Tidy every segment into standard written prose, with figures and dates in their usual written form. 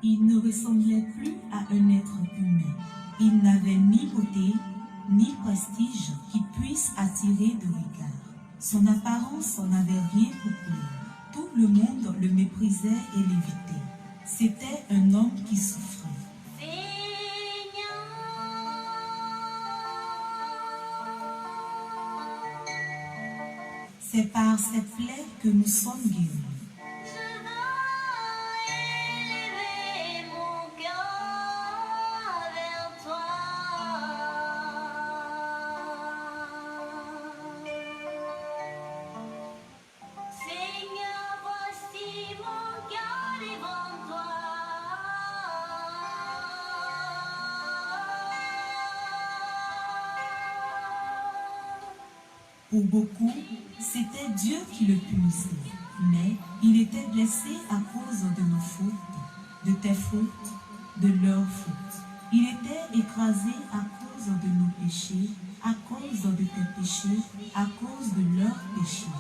Il ne ressemblait plus à un être humain. Il n'avait ni beauté, ni prestige qui puisse attirer de regard. Son apparence n'avait rien pour plaire. Tout le monde le méprisait et l'évitait. C'était un homme qui souffrait. C'est par ses plaies que nous sommes guéris. Pour beaucoup, c'était Dieu qui le punissait, mais il était blessé à cause de nos fautes, de tes fautes, de leurs fautes. Il était écrasé à cause de nos péchés, à cause de tes péchés, à cause de leurs péchés.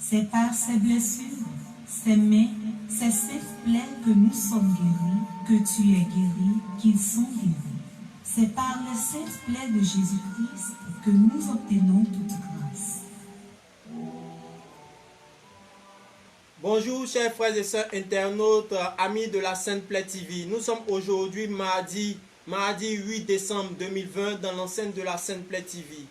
C'est par ces blessures, ces mains, ces saintes plaies que nous sommes guéris, que tu es guéri, qu'ils sont guéris. C'est par les saintes plaies de Jésus-Christ que nous obtenons toute grâce. Bonjour chers frères et sœurs internautes, amis de la Sainte Plaie TV. Nous sommes aujourd'hui mardi 8 décembre 2020 dans l'enceinte de la Sainte Plaie TV.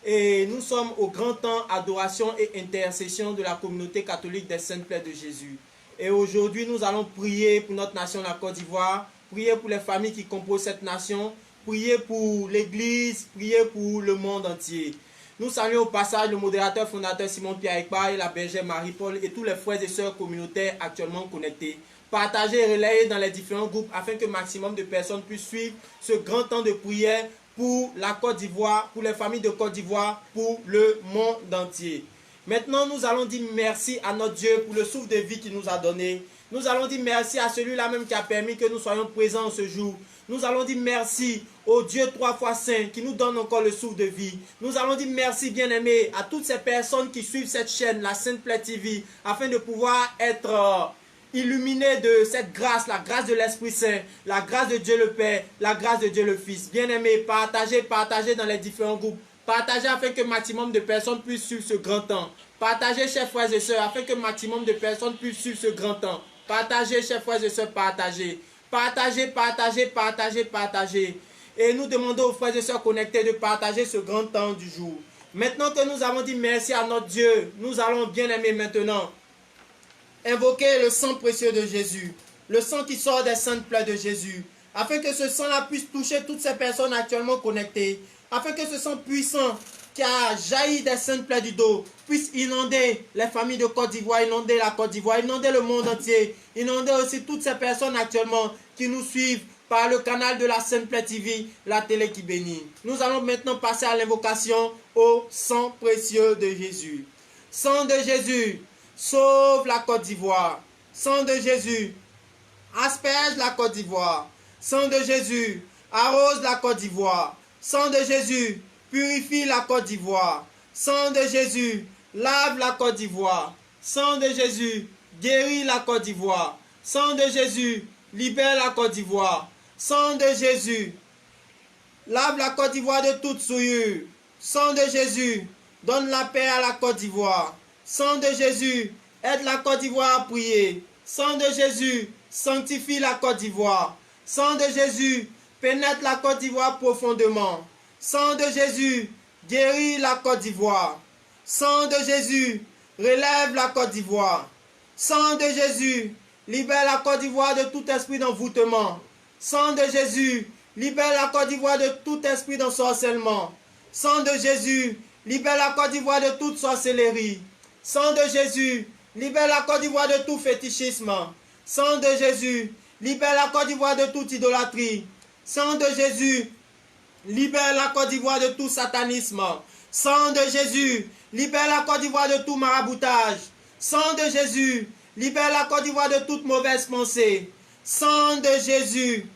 Et nous sommes au grand temps adoration et intercession de la communauté catholique des Saintes Plaies de Jésus. Et aujourd'hui, nous allons prier pour notre nation, la Côte d'Ivoire, prier pour les familles qui composent cette nation, prier pour l'Église, prier pour le monde entier. Nous saluons au passage le modérateur fondateur Simon-Pierre Ekpa et la bergère Marie-Paul et tous les frères et sœurs communautaires actuellement connectés. Partagez et relayez dans les différents groupes afin que maximum de personnes puissent suivre ce grand temps de prière pour la Côte d'Ivoire, pour les familles de Côte d'Ivoire, pour le monde entier. Maintenant, nous allons dire merci à notre Dieu pour le souffle de vie qu'il nous a donné. Nous allons dire merci à celui-là même qui a permis que nous soyons présents ce jour. Nous allons dire merci au Dieu 3 fois saint qui nous donne encore le souffle de vie. Nous allons dire merci, bien-aimés, à toutes ces personnes qui suivent cette chaîne, la Sainte Plaie TV, afin de pouvoir être illuminé de cette grâce, la grâce de l'Esprit Saint, la grâce de Dieu le Père, la grâce de Dieu le Fils. Bien-aimés, partagez dans les différents groupes. Partagez afin que maximum de personnes puissent suivre ce grand temps. Partagez, chers frères et sœurs, afin que maximum de personnes puissent suivre ce grand temps. Partagez, chers frères et sœurs, partagez. Partagez. Et nous demandons aux frères et sœurs connectés de partager ce grand temps du jour. Maintenant que nous avons dit merci à notre Dieu, nous allons, bien-aimés, maintenant invoquer le sang précieux de Jésus, le sang qui sort des saintes plaies de Jésus, afin que ce sang-là puisse toucher toutes ces personnes actuellement connectées, afin que ce sang puissant qui a jailli des saintes plaies du dos puisse inonder les familles de Côte d'Ivoire, inonder la Côte d'Ivoire, inonder le monde entier, inonder aussi toutes ces personnes actuellement qui nous suivent par le canal de la Sainte Plaie TV, la télé qui bénit. Nous allons maintenant passer à l'invocation au sang précieux de Jésus. Sang de Jésus, sauve la Côte d'Ivoire. Sang de Jésus, asperge la Côte d'Ivoire. Sang de Jésus, arrose la Côte d'Ivoire. Sang de Jésus, purifie la Côte d'Ivoire. Sang de Jésus, lave la Côte d'Ivoire. Sang de Jésus, guérit la Côte d'Ivoire. Sang de Jésus, libère la Côte d'Ivoire. Sang de Jésus, lave la Côte d'Ivoire de toute souillure. Sang de Jésus, donne la paix à la Côte d'Ivoire. Sang de Jésus, aide la Côte d'Ivoire à prier. Sang de Jésus, sanctifie la Côte d'Ivoire. Sang de Jésus, pénètre la Côte d'Ivoire profondément. Sang de Jésus, guérit la Côte d'Ivoire. Sang de Jésus, relève la Côte d'Ivoire. Sang de Jésus, libère la Côte d'Ivoire de tout esprit d'envoûtement. Sang de Jésus, libère la Côte d'Ivoire de tout esprit d'ensorcellement. Sang de Jésus, libère la Côte d'Ivoire de toute sorcellerie. Sang de Jésus, libère la Côte d'Ivoire de tout fétichisme. Sang de Jésus, libère la Côte d'Ivoire de toute idolâtrie. Sang de Jésus, libère la Côte d'Ivoire de tout satanisme. Sang de Jésus, libère la Côte d'Ivoire de tout maraboutage. Sang de Jésus, libère la Côte d'Ivoire de toute mauvaise pensée. Sang de Jésus,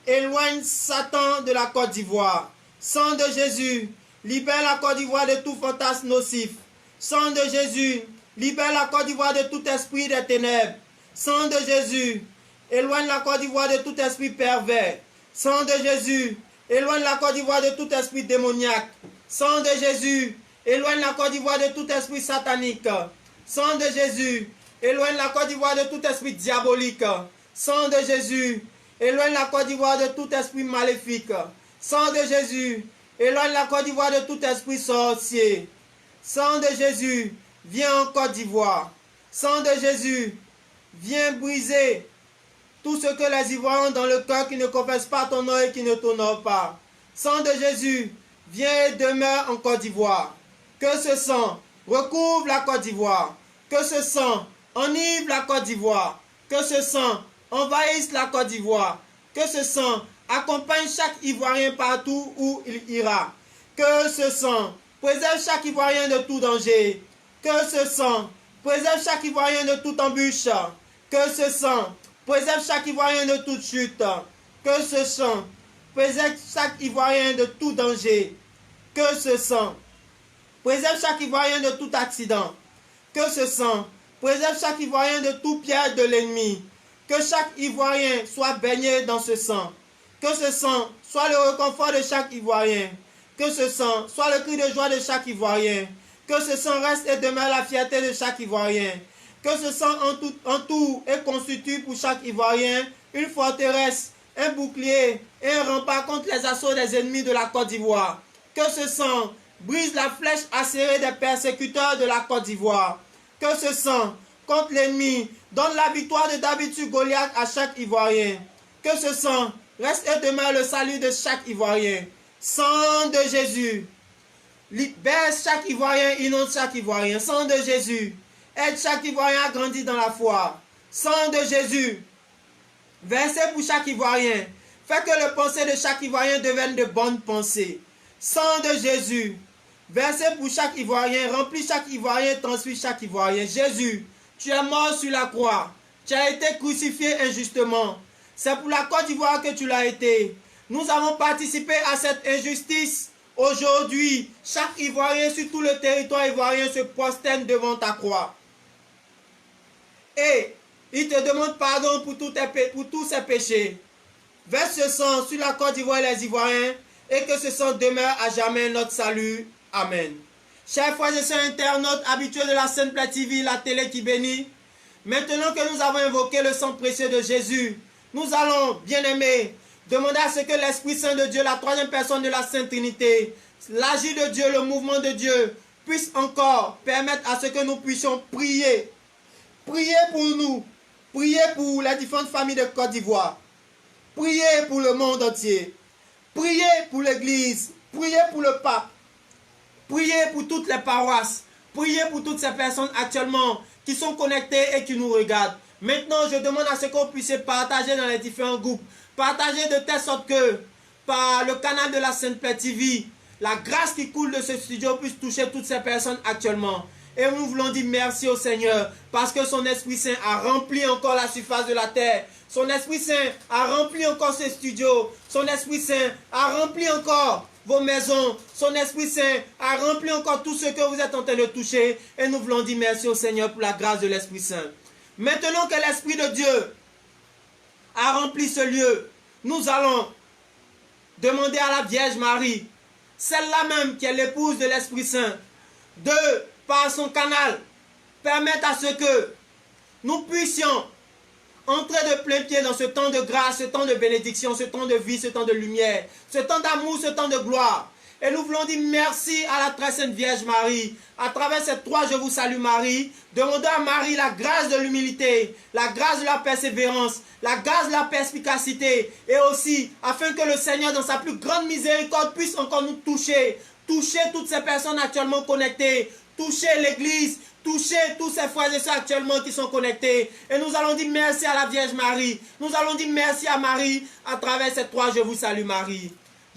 éloigne Satan de la Côte d'Ivoire. Sang de Jésus, libère la Côte d'Ivoire de tout fantasme nocif. Sang de Jésus, libère la Côte d'Ivoire de tout esprit des ténèbres. Sang de Jésus, éloigne la Côte d'Ivoire de tout esprit pervers. Sang de Jésus, éloigne la Côte d'Ivoire de tout esprit démoniaque. Sang de Jésus, éloigne la Côte d'Ivoire de tout esprit satanique. Sang de Jésus, éloigne la Côte d'Ivoire de tout esprit diabolique. Sang de Jésus, éloigne la Côte d'Ivoire de tout esprit maléfique. Sang de Jésus, éloigne la Côte d'Ivoire de tout esprit sorcier. Sang de Jésus, viens en Côte d'Ivoire. Sang de Jésus, viens briser tout ce que les Ivoiriens ont dans le cœur qui ne confessent pas ton nom et qui ne t'honorent pas. Sang de Jésus, viens et demeure en Côte d'Ivoire. Que ce sang recouvre la Côte d'Ivoire. Que ce sang enivre la Côte d'Ivoire. Que ce sang envahisse la Côte d'Ivoire. Que ce sang accompagne chaque Ivoirien partout où il ira. Que ce sang préserve chaque Ivoirien de tout danger. Que ce sang préserve chaque Ivoirien de toute embûche. Que ce sang préserve chaque Ivoirien de toute chute. Que ce sang préserve chaque Ivoirien de tout danger. Que ce sang préserve chaque Ivoirien de tout accident. Que ce sang préserve chaque Ivoirien de tout piège de l'ennemi. Que chaque Ivoirien soit baigné dans ce sang. Que ce sang soit le réconfort de chaque Ivoirien. Que ce sang soit le cri de joie de chaque Ivoirien. Que ce sang reste et demeure la fierté de chaque Ivoirien. Que ce sang entoure et constitue pour chaque Ivoirien une forteresse, un bouclier et un rempart contre les assauts des ennemis de la Côte d'Ivoire. Que ce sang brise la flèche acérée des persécuteurs de la Côte d'Ivoire. Que ce sang contre l'ennemi donne la victoire de David sur Goliath à chaque Ivoirien. Que ce sang reste et demeure le salut de chaque Ivoirien. Sang de Jésus, libère chaque Ivoirien, inonde chaque Ivoirien. Sang de Jésus, aide chaque Ivoirien à grandir dans la foi. Sang de Jésus, versez pour chaque Ivoirien. Fais que les pensées de chaque Ivoirien deviennent de bonnes pensées. Sang de Jésus, versez pour chaque Ivoirien, remplis chaque Ivoirien, transfuis chaque Ivoirien. Jésus, tu es mort sur la croix. Tu as été crucifié injustement. C'est pour la Côte d'Ivoire que tu l'as été. Nous avons participé à cette injustice. Aujourd'hui, chaque Ivoirien sur tout le territoire ivoirien se prosterne devant ta croix. Et il te demande pardon pour tous ses péchés. Verse ce sang sur la Côte d'Ivoire et les Ivoiriens et que ce sang demeure à jamais notre salut. Amen. Chers frères et sœurs internautes habitués de la Sainte Plaie TV, la télé qui bénit, maintenant que nous avons invoqué le sang précieux de Jésus, nous allons, bien aimés, demander à ce que l'Esprit Saint de Dieu, la troisième personne de la Sainte Trinité, l'agir de Dieu, le mouvement de Dieu, puisse encore permettre à ce que nous puissions prier. Prier pour nous, prier pour les différentes familles de Côte d'Ivoire, prier pour le monde entier, prier pour l'Église, prier pour le pape, prier pour toutes les paroisses, prier pour toutes ces personnes actuellement qui sont connectées et qui nous regardent. Maintenant, je demande à ce qu'on puisse partager dans les différents groupes. Partager de telle sorte que, par le canal de la Sainte Plaie TV, la grâce qui coule de ce studio puisse toucher toutes ces personnes actuellement. Et nous voulons dire merci au Seigneur parce que son Esprit Saint a rempli encore la surface de la terre. Son Esprit Saint a rempli encore ce studio. Son Esprit Saint a rempli encore vos maisons. Son Esprit Saint a rempli encore tout ce que vous êtes en train de toucher. Et nous voulons dire merci au Seigneur pour la grâce de l'Esprit Saint. Maintenant que l'Esprit de Dieu a rempli ce lieu, nous allons demander à la Vierge Marie, celle-là même qui est l'épouse de l'Esprit Saint, de, par son canal, permettre à ce que nous puissions entrer de plein pied dans ce temps de grâce, ce temps de bénédiction, ce temps de vie, ce temps de lumière, ce temps d'amour, ce temps de gloire. Et nous voulons dire merci à la très sainte Vierge Marie. À travers ces trois je vous salue Marie. Demandons à Marie la grâce de l'humilité, la grâce de la persévérance, la grâce de la perspicacité. Et aussi, afin que le Seigneur, dans sa plus grande miséricorde, puisse encore nous toucher. Toucher toutes ces personnes actuellement connectées. Toucher l'Église. Toucher tous ces frères et sœurs actuellement qui sont connectés. Et nous allons dire merci à la Vierge Marie. Nous allons dire merci à Marie à travers ces trois je vous salue Marie.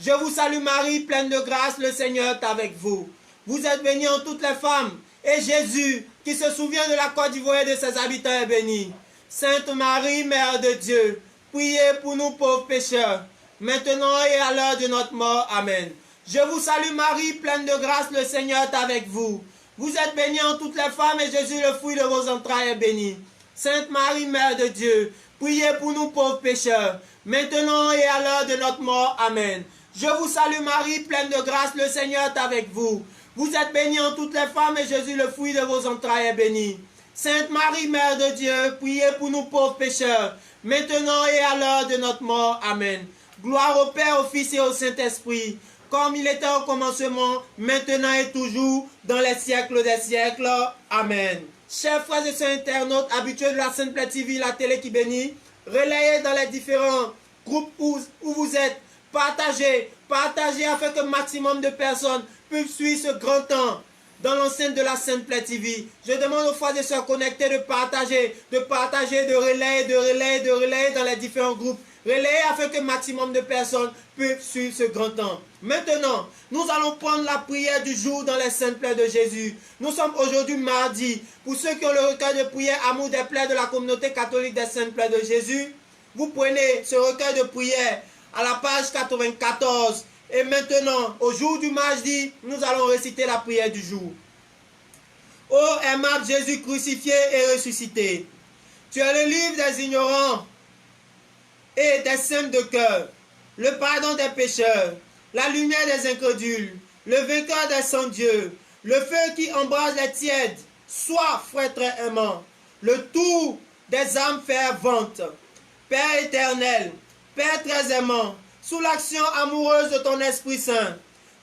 Je vous salue Marie, pleine de grâce, le Seigneur est avec vous. Vous êtes bénie en toutes les femmes. Et Jésus, qui se souvient de la Côte d'Ivoire et de ses habitants, est béni. Sainte Marie, Mère de Dieu, priez pour nous pauvres pécheurs, maintenant et à l'heure de notre mort. Amen. Je vous salue Marie, pleine de grâce, le Seigneur est avec vous. Vous êtes bénie en toutes les femmes et Jésus, le fruit de vos entrailles, est béni. Sainte Marie, Mère de Dieu, priez pour nous pauvres pécheurs, maintenant et à l'heure de notre mort. Amen. Je vous salue Marie, pleine de grâce, le Seigneur est avec vous. Vous êtes bénie en toutes les femmes et Jésus, le fruit de vos entrailles, est béni. Sainte Marie, Mère de Dieu, priez pour nous pauvres pécheurs, maintenant et à l'heure de notre mort. Amen. Gloire au Père, au Fils et au Saint-Esprit, comme il était au commencement, maintenant et toujours, dans les siècles des siècles. Amen. Chers frères et sœurs internautes, habitués de la Sainte Plaie TV, la télé qui bénit, relayez dans les différents groupes où vous êtes, partagez afin que maximum de personnes puissent suivre ce grand temps dans l'enceinte de la Sainte Plaie TV. Je demande aux frères et sœurs connectés de partager, de relayer dans les différents groupes. Relayer afin que maximum de personnes puissent suivre ce grand temps. Maintenant, nous allons prendre la prière du jour dans les Saintes Plaies de Jésus. Nous sommes aujourd'hui mardi. Pour ceux qui ont le recueil de prière Amour des plaies de la communauté catholique des Saintes Plaies de Jésus, vous prenez ce recueil de prière à la page 94. Et maintenant, au jour du mardi, nous allons réciter la prière du jour. Ô aimable Jésus crucifié et ressuscité, tu es le livre des ignorants et des simples de cœur, le pardon des pécheurs, la lumière des incrédules, le vainqueur des sans-dieux, le feu qui embrase les tièdes, sois, frère très aimant, le tour des âmes ferventes, Père éternel, Père très aimant, sous l'action amoureuse de ton Esprit Saint,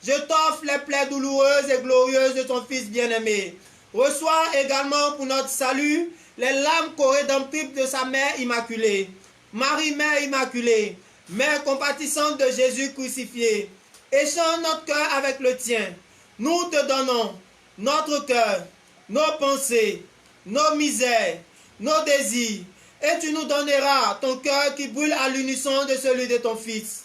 je t'offre les plaies douloureuses et glorieuses de ton Fils bien-aimé. Reçois également pour notre salut les larmes co-rédemptibles de sa mère immaculée. Marie, Mère immaculée, Mère compatissante de Jésus crucifié, échange notre cœur avec le tien. Nous te donnons notre cœur, nos pensées, nos misères, nos désirs, et tu nous donneras ton cœur qui brûle à l'unisson de celui de ton Fils.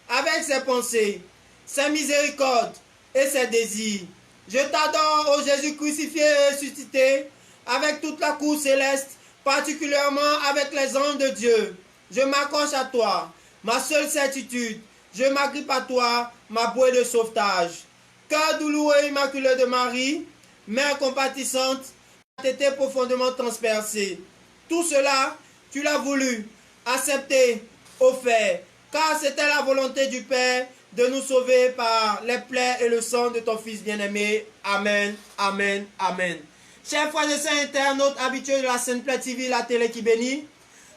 Avec ses pensées, ses miséricordes et ses désirs, je t'adore, ô Jésus crucifié et ressuscité, avec toute la cour céleste, particulièrement avec les anges de Dieu. Je m'accroche à toi, ma seule certitude. Je m'agrippe à toi, ma bouée de sauvetage. Cœur douloureux et immaculé de Marie, Mère compatissante, a été profondément transpercé. Tout cela, tu l'as voulu, accepté, offert, car c'était la volonté du Père de nous sauver par les plaies et le sang de ton Fils bien-aimé. Amen, amen, amen. Chers frères et sœurs internautes habitués de la Sainte Plaie TV, la télé qui bénit,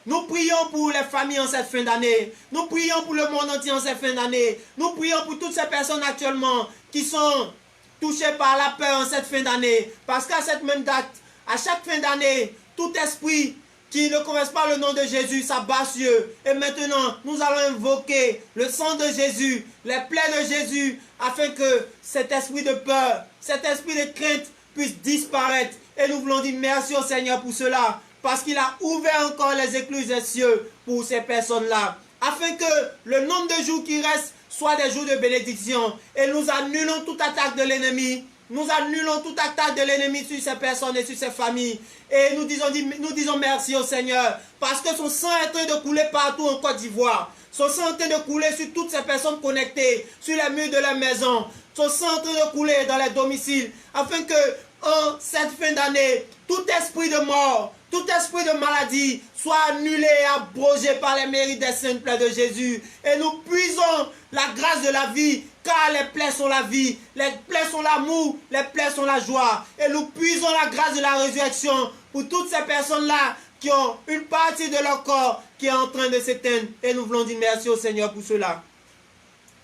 nous prions pour les familles en cette fin d'année. Nous prions pour le monde entier en cette fin d'année. Nous prions pour toutes ces personnes actuellement qui sont touchées par la peur en cette fin d'année. Parce qu'à cette même date, à chaque fin d'année, tout esprit qui ne connaissent pas le nom de Jésus s'abat sur eux. Et maintenant, nous allons invoquer le sang de Jésus, les plaies de Jésus, afin que cet esprit de peur, cet esprit de crainte puisse disparaître. Et nous voulons dire merci au Seigneur pour cela, parce qu'il a ouvert encore les écluses des cieux pour ces personnes-là, afin que le nombre de jours qui restent soient des jours de bénédiction. Et nous annulons toute attaque de l'ennemi. Nous annulons toute attaque de l'ennemi sur ces personnes et sur ces familles. Et nous disons merci au Seigneur, parce que son sang est en train de couler partout en Côte d'Ivoire. Son sang est en train de couler sur toutes ces personnes connectées, sur les murs de la maison. Son sang est en train de couler dans les domiciles, afin que en cette fin d'année, tout esprit de mort, tout esprit de maladie soit annulé et abrogé par les mérites des saintes plaies de Jésus. Et nous puisons la grâce de la vie, car les plaies sont la vie, les plaies sont l'amour, les plaies sont la joie. Et nous puisons la grâce de la résurrection pour toutes ces personnes-là qui ont une partie de leur corps qui est en train de s'éteindre. Et nous voulons dire merci au Seigneur pour cela.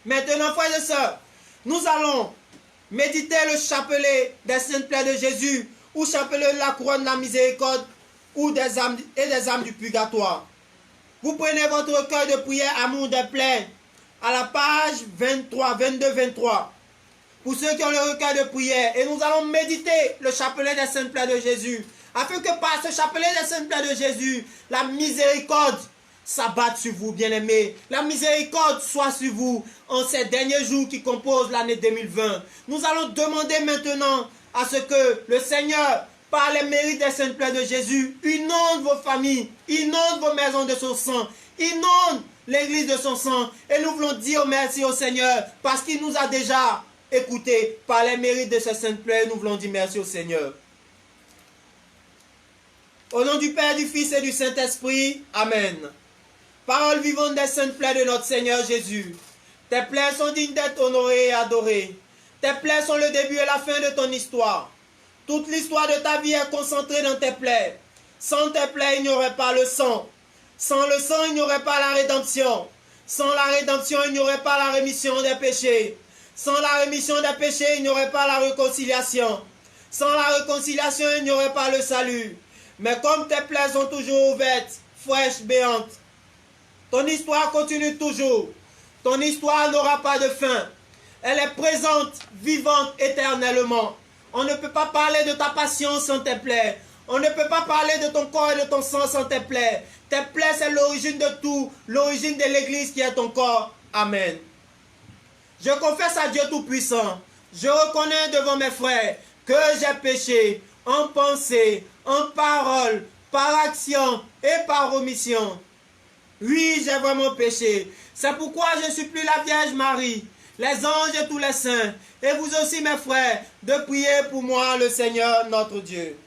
Maintenant, frères et sœurs, nous allons méditer le chapelet des saintes plaies de Jésus, ou chapelet de la couronne de la miséricorde, ou des âmes du purgatoire. Vous prenez votre recueil de prière Amour des plaies à la page 22-23. Pour ceux qui ont le recueil de prière, et nous allons méditer le chapelet des saintes plaies de Jésus, afin que par ce chapelet des saintes plaies de Jésus, la miséricorde s'abatte sur vous, bien-aimés. La miséricorde soit sur vous en ces derniers jours qui composent l'année 2020. Nous allons demander maintenant à ce que le Seigneur, par les mérites des saintes plaies de Jésus, inonde vos familles, inonde vos maisons de son sang, inonde l'église de son sang. Et nous voulons dire merci au Seigneur parce qu'il nous a déjà écoutés par les mérites de ce sainte plaie. Nous voulons dire merci au Seigneur. Au nom du Père, du Fils et du Saint-Esprit. Amen. Parole vivante des saintes plaies de notre Seigneur Jésus. Tes plaies sont dignes d'être honorées et adorées. Tes plaies sont le début et la fin de ton histoire. Toute l'histoire de ta vie est concentrée dans tes plaies. Sans tes plaies, il n'y aurait pas le sang. Sans le sang, il n'y aurait pas la rédemption. Sans la rédemption, il n'y aurait pas la rémission des péchés. Sans la rémission des péchés, il n'y aurait pas la réconciliation. Sans la réconciliation, il n'y aurait pas le salut. Mais comme tes plaies sont toujours ouvertes, fraîches, béantes, ton histoire continue toujours. Ton histoire n'aura pas de fin. Elle est présente, vivante, éternellement. On ne peut pas parler de ta passion sans tes plaies. On ne peut pas parler de ton corps et de ton sang sans tes plaies. Tes plaies, c'est l'origine de tout, l'origine de l'Église qui est ton corps. Amen. Je confesse à Dieu Tout-Puissant. Je reconnais devant mes frères que j'ai péché en pensée, en parole, par action et par omission. Oui, j'ai vraiment péché. C'est pourquoi je supplie la Vierge Marie, les anges et tous les saints, et vous aussi mes frères, de prier pour moi le Seigneur notre Dieu.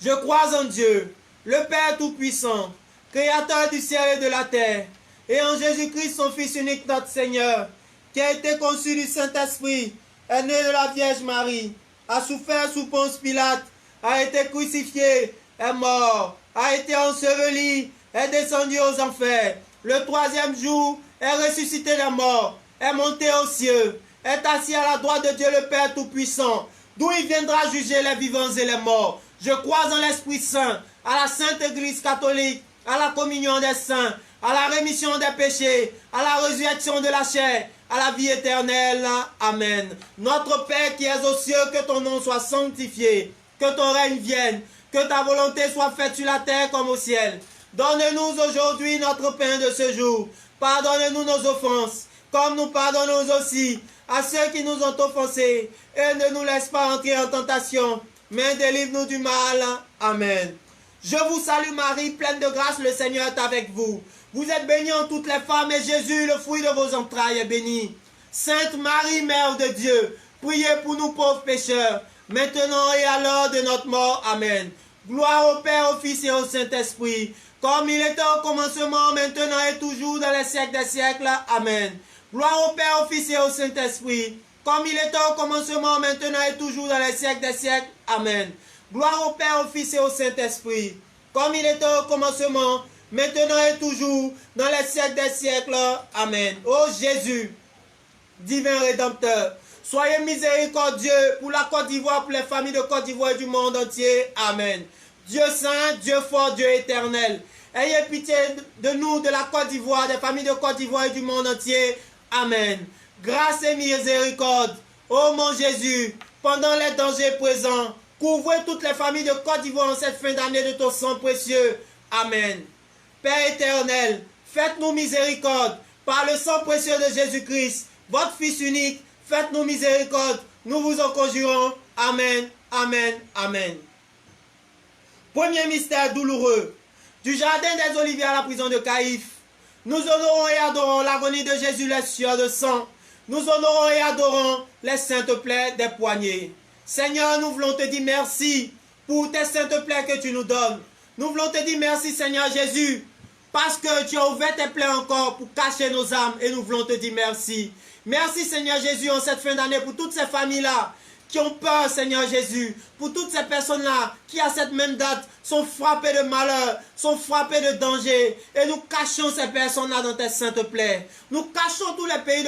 Je crois en Dieu, le Père Tout-Puissant, Créateur du ciel et de la terre, et en Jésus-Christ, son Fils unique, notre Seigneur, qui a été conçu du Saint-Esprit, est né de la Vierge Marie, a souffert sous Ponce Pilate, a été crucifié, est mort, a été enseveli, est descendu aux enfers. Le troisième jour, est ressuscité des morts, est monté aux cieux, est assis à la droite de Dieu le Père Tout-Puissant, d'où il viendra juger les vivants et les morts. Je crois en l'Esprit Saint, à la Sainte Église catholique, à la communion des saints, à la rémission des péchés, à la résurrection de la chair, à la vie éternelle. Amen. Notre Père qui es aux cieux, que ton nom soit sanctifié, que ton règne vienne, que ta volonté soit faite sur la terre comme au ciel. Donne-nous aujourd'hui notre pain de ce jour. Pardonne-nous nos offenses, comme nous pardonnons aussi à ceux qui nous ont offensés. Et ne nous laisse pas entrer en tentation, mais délivre-nous du mal. Amen. Je vous salue Marie, pleine de grâce, le Seigneur est avec vous. Vous êtes bénie en toutes les femmes, et Jésus, le fruit de vos entrailles, est béni. Sainte Marie, Mère de Dieu, priez pour nous pauvres pécheurs, maintenant et à l'heure de notre mort. Amen. Gloire au Père, au Fils et au Saint-Esprit, comme il était au commencement, maintenant et toujours, dans les siècles des siècles. Amen. Gloire au Père, au Fils et au Saint-Esprit, comme il était au commencement, maintenant et toujours, dans les siècles des siècles. Amen. Gloire au Père, au Fils et au Saint-Esprit, comme il était au commencement, maintenant et toujours, dans les siècles des siècles. Amen. Ô Jésus, divin Rédempteur, soyez miséricordieux pour la Côte d'Ivoire, pour les familles de Côte d'Ivoire et du monde entier. Amen. Dieu saint, Dieu fort, Dieu éternel, ayez pitié de nous, de la Côte d'Ivoire, des familles de Côte d'Ivoire et du monde entier. Amen. Grâce et miséricorde, ô mon Jésus, pendant les dangers présents, couvrez toutes les familles de Côte d'Ivoire en cette fin d'année de ton sang précieux. Amen. Père éternel, faites-nous miséricorde par le sang précieux de Jésus-Christ, votre Fils unique. Faites-nous miséricorde, nous vous en conjurons. Amen, amen, amen. Premier mystère douloureux. Du jardin des Oliviers à la prison de Caïphe, nous honorons et adorons l'agonie de Jésus, les sueurs de sang. Nous honorons et adorons les saintes plaies des poignets. Seigneur, nous voulons te dire merci pour tes saintes plaies que tu nous donnes. Nous voulons te dire merci, Seigneur Jésus, parce que tu as ouvert tes plaies encore pour cacher nos âmes, et nous voulons te dire merci. Merci, Seigneur Jésus, en cette fin d'année, pour toutes ces familles-là qui ont peur, Seigneur Jésus, pour toutes ces personnes-là qui, à cette même date, sont frappées de malheur, sont frappées de danger. Et nous cachons ces personnes-là dans tes saintes plaies. Nous cachons tous les pays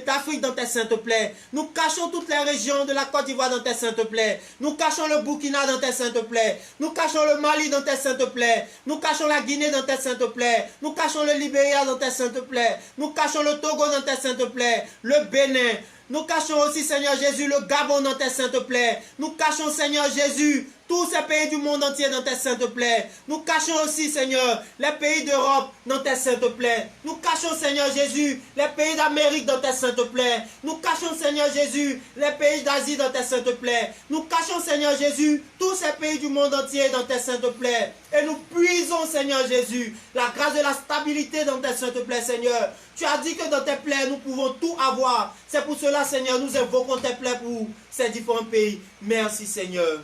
d'Afrique dans tes saintes plaies. Nous cachons toutes les régions de la Côte d'Ivoire dans tes saintes plaies. Nous cachons le Burkina dans tes saintes plaies. Nous cachons le Mali dans tes saintes plaies. Nous cachons la Guinée dans tes saintes plaies. Nous cachons le Libéria dans tes saintes plaies. Nous cachons le Togo dans tes saintes plaies. Le Bénin. Nous cachons aussi, Seigneur Jésus, le Gabon dans tes saintes plaies. Nous cachons, Seigneur Jésus, tous ces pays du monde entier dans tes saintes plaies. Nous cachons aussi, Seigneur, les pays d'Europe dans tes saintes plaies. Nous cachons, Seigneur Jésus, les pays d'Amérique dans tes saintes plaies. Nous cachons, Seigneur Jésus, les pays d'Asie dans tes saintes plaies. Nous cachons, Seigneur Jésus, tous ces pays du monde entier dans tes saintes plaies. Et nous puisons, Seigneur Jésus, la grâce de la stabilité dans tes saintes plaies, Seigneur. Tu as dit que dans tes plaies, nous pouvons tout avoir. C'est pour cela, Seigneur, nous invoquons tes plaies pour ces différents pays. Merci, Seigneur.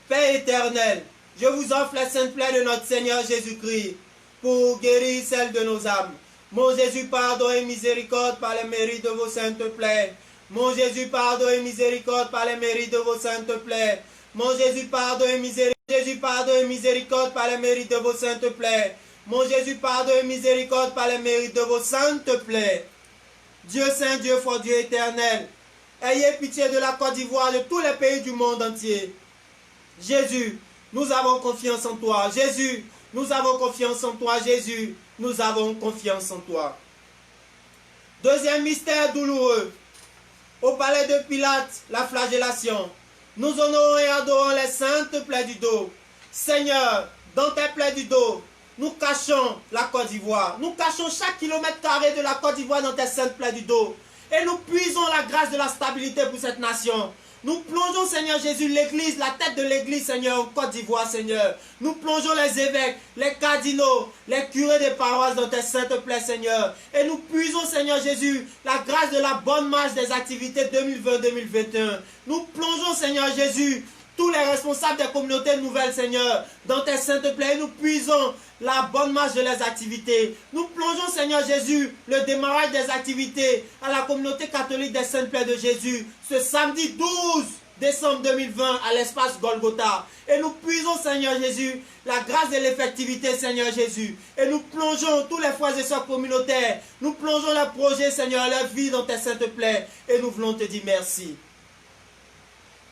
Père éternel, je vous offre la sainte plaie de notre Seigneur Jésus-Christ pour guérir celle de nos âmes. Mon Jésus, pardon et miséricorde par les mérites de vos saintes plaies. Mon Jésus, pardon et miséricorde par les mérites de vos saintes plaies. Mon Jésus, pardon et miséricorde. Jésus, pardon et miséricorde par les mérites de vos saintes plaies. Mon Jésus, pardon et miséricorde par les mérites de vos saintes plaies. Dieu saint, Dieu fort, Dieu éternel, ayez pitié de la Côte d'Ivoire, de tous les pays du monde entier. Jésus, nous avons confiance en toi. Jésus, nous avons confiance en toi. Jésus, nous avons confiance en toi. Deuxième mystère douloureux. Au palais de Pilate, la flagellation. Nous honorons et adorons les saintes plaies du dos. Seigneur, dans tes plaies du dos, nous cachons la Côte d'Ivoire. Nous cachons chaque kilomètre carré de la Côte d'Ivoire dans tes saintes plaies du dos. Et nous puisons la grâce de la stabilité pour cette nation. Nous plongeons, Seigneur Jésus, l'Église, la tête de l'Église, Seigneur, en Côte d'Ivoire, Seigneur. Nous plongeons les évêques, les cardinaux, les curés des paroisses dans tes saintes plaies, Seigneur. Et nous puisons, Seigneur Jésus, la grâce de la bonne marche des activités 2020-2021. Nous plongeons, Seigneur Jésus, tous les responsables des communautés nouvelles, Seigneur, dans tes saintes plaies. Et nous puisons la bonne marche de les activités. Nous plongeons, Seigneur Jésus, le démarrage des activités à la communauté catholique des saintes plaies de Jésus, ce samedi 12 décembre 2020 à l'espace Golgotha. Et nous puisons, Seigneur Jésus, la grâce de l'effectivité, Seigneur Jésus. Et nous plongeons tous les frères et sœurs communautaires. Nous plongeons leurs projets, Seigneur, leur vie dans tes saintes plaies. Et nous voulons te dire merci.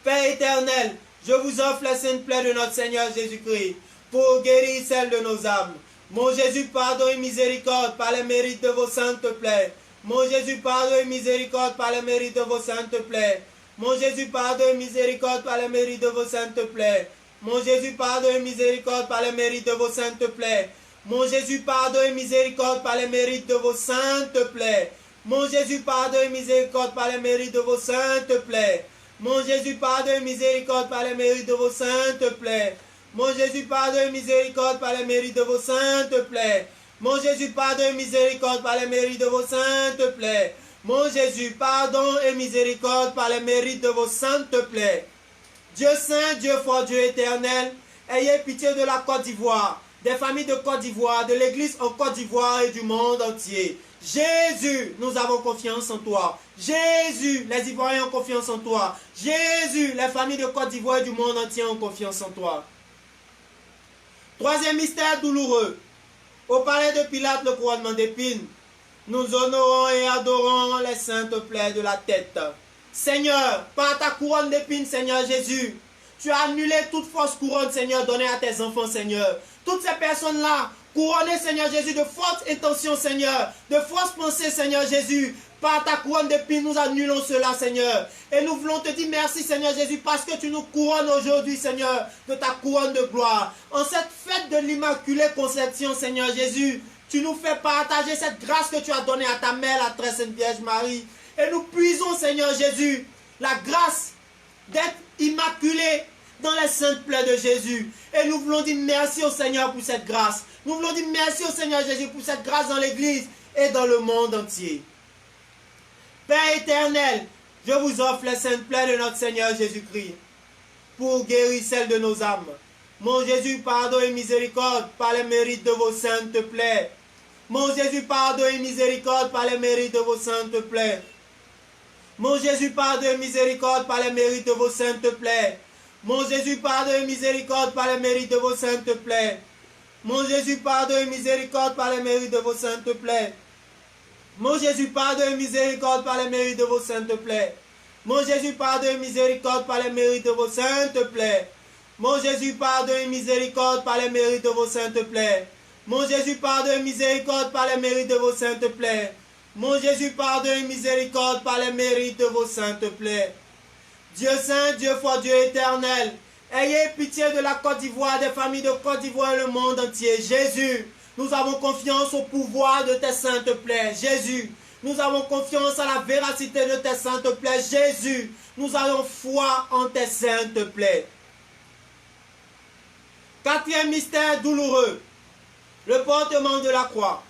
Père éternel, je vous offre la sainte plaie de notre Seigneur Jésus-Christ pour guérir celle de nos âmes. Mon Jésus, pardon et miséricorde par les mérites de vos saintes plaies. Mon Jésus, pardon et miséricorde par les mérites de vos saintes plaies. Mon Jésus, pardon et miséricorde par les mérites de vos saintes plaies. Mon Jésus, pardon et miséricorde par les mérites de vos saintes plaies. Mon Jésus, pardon et miséricorde par les mérites de vos saintes plaies. Mon Jésus, pardon et miséricorde par les mérites de vos saintes plaies. Mon Jésus, pardon et miséricorde par les mérites de vos saintes plaies. Mon Jésus, pardon et miséricorde par les mérites de vos saintes plaies. Mon Jésus, pardon et miséricorde par les mérites de vos saintes plaies. Mon Jésus, pardon et miséricorde par les mérites de vos saintes plaies. Dieu saint, Dieu fort, Dieu éternel, ayez pitié de la Côte d'Ivoire, des familles de Côte d'Ivoire, de l'Église en Côte d'Ivoire et du monde entier. Jésus, nous avons confiance en toi. Jésus, les Ivoiriens ont confiance en toi. Jésus, les familles de Côte d'Ivoire et du monde entier ont confiance en toi. Troisième mystère douloureux. Au palais de Pilate, le couronnement d'épines. Nous honorons et adorons les saintes plaies de la tête. Seigneur, par ta couronne d'épines, Seigneur Jésus, tu as annulé toute fausse couronne, Seigneur, donnée à tes enfants, Seigneur. Toutes ces personnes-là, couronnées, Seigneur Jésus, de fausses intentions, Seigneur, de fausses pensées, Seigneur Jésus. Par ta couronne d'épines, nous annulons cela, Seigneur. Et nous voulons te dire merci, Seigneur Jésus, parce que tu nous couronnes aujourd'hui, Seigneur, de ta couronne de gloire. En cette fête de l'Immaculée Conception, Seigneur Jésus, tu nous fais partager cette grâce que tu as donnée à ta mère, la très sainte Vierge Marie. Et nous puisons, Seigneur Jésus, la grâce d'être immaculée dans les saintes plaies de Jésus. Et nous voulons dire merci au Seigneur pour cette grâce. Nous voulons dire merci au Seigneur Jésus pour cette grâce dans l'Église et dans le monde entier. Père éternel, je vous offre les saintes plaies de notre Seigneur Jésus-Christ pour guérir celles de nos âmes. Mon Jésus, pardon et miséricorde par les mérites de vos saintes plaies. Mon Jésus, pardon et miséricorde par les mérites de vos saintes plaies. Mon Jésus, pardon et miséricorde par les mérites de vos saintes plaies. Mon Jésus, pardon et miséricorde par les mérites de vos saintes plaies. Mon Jésus, pardon et miséricorde par les mérites de vos saintes plaies. Mon Jésus, pardon et miséricorde par les mérites de vos saintes plaies. Mon Jésus, pardon et miséricorde par les mérites de vos saintes plaies. Mon Jésus, pardon et miséricorde par les mérites de vos saintes plaies. Mon Jésus, pardon et miséricorde par les mérites de vos saintes plaies. Mon Jésus, pardon et miséricorde par les mérites de vos saintes plaies. Dieu saint, Dieu fort, Dieu éternel, ayez pitié de la Côte d'Ivoire, des familles de Côte d'Ivoire et le monde entier. Jésus, nous avons confiance au pouvoir de tes saintes plaies. Jésus, nous avons confiance à la véracité de tes saintes plaies. Jésus, nous avons foi en tes saintes plaies. Quatrième mystère douloureux, le portement de la croix.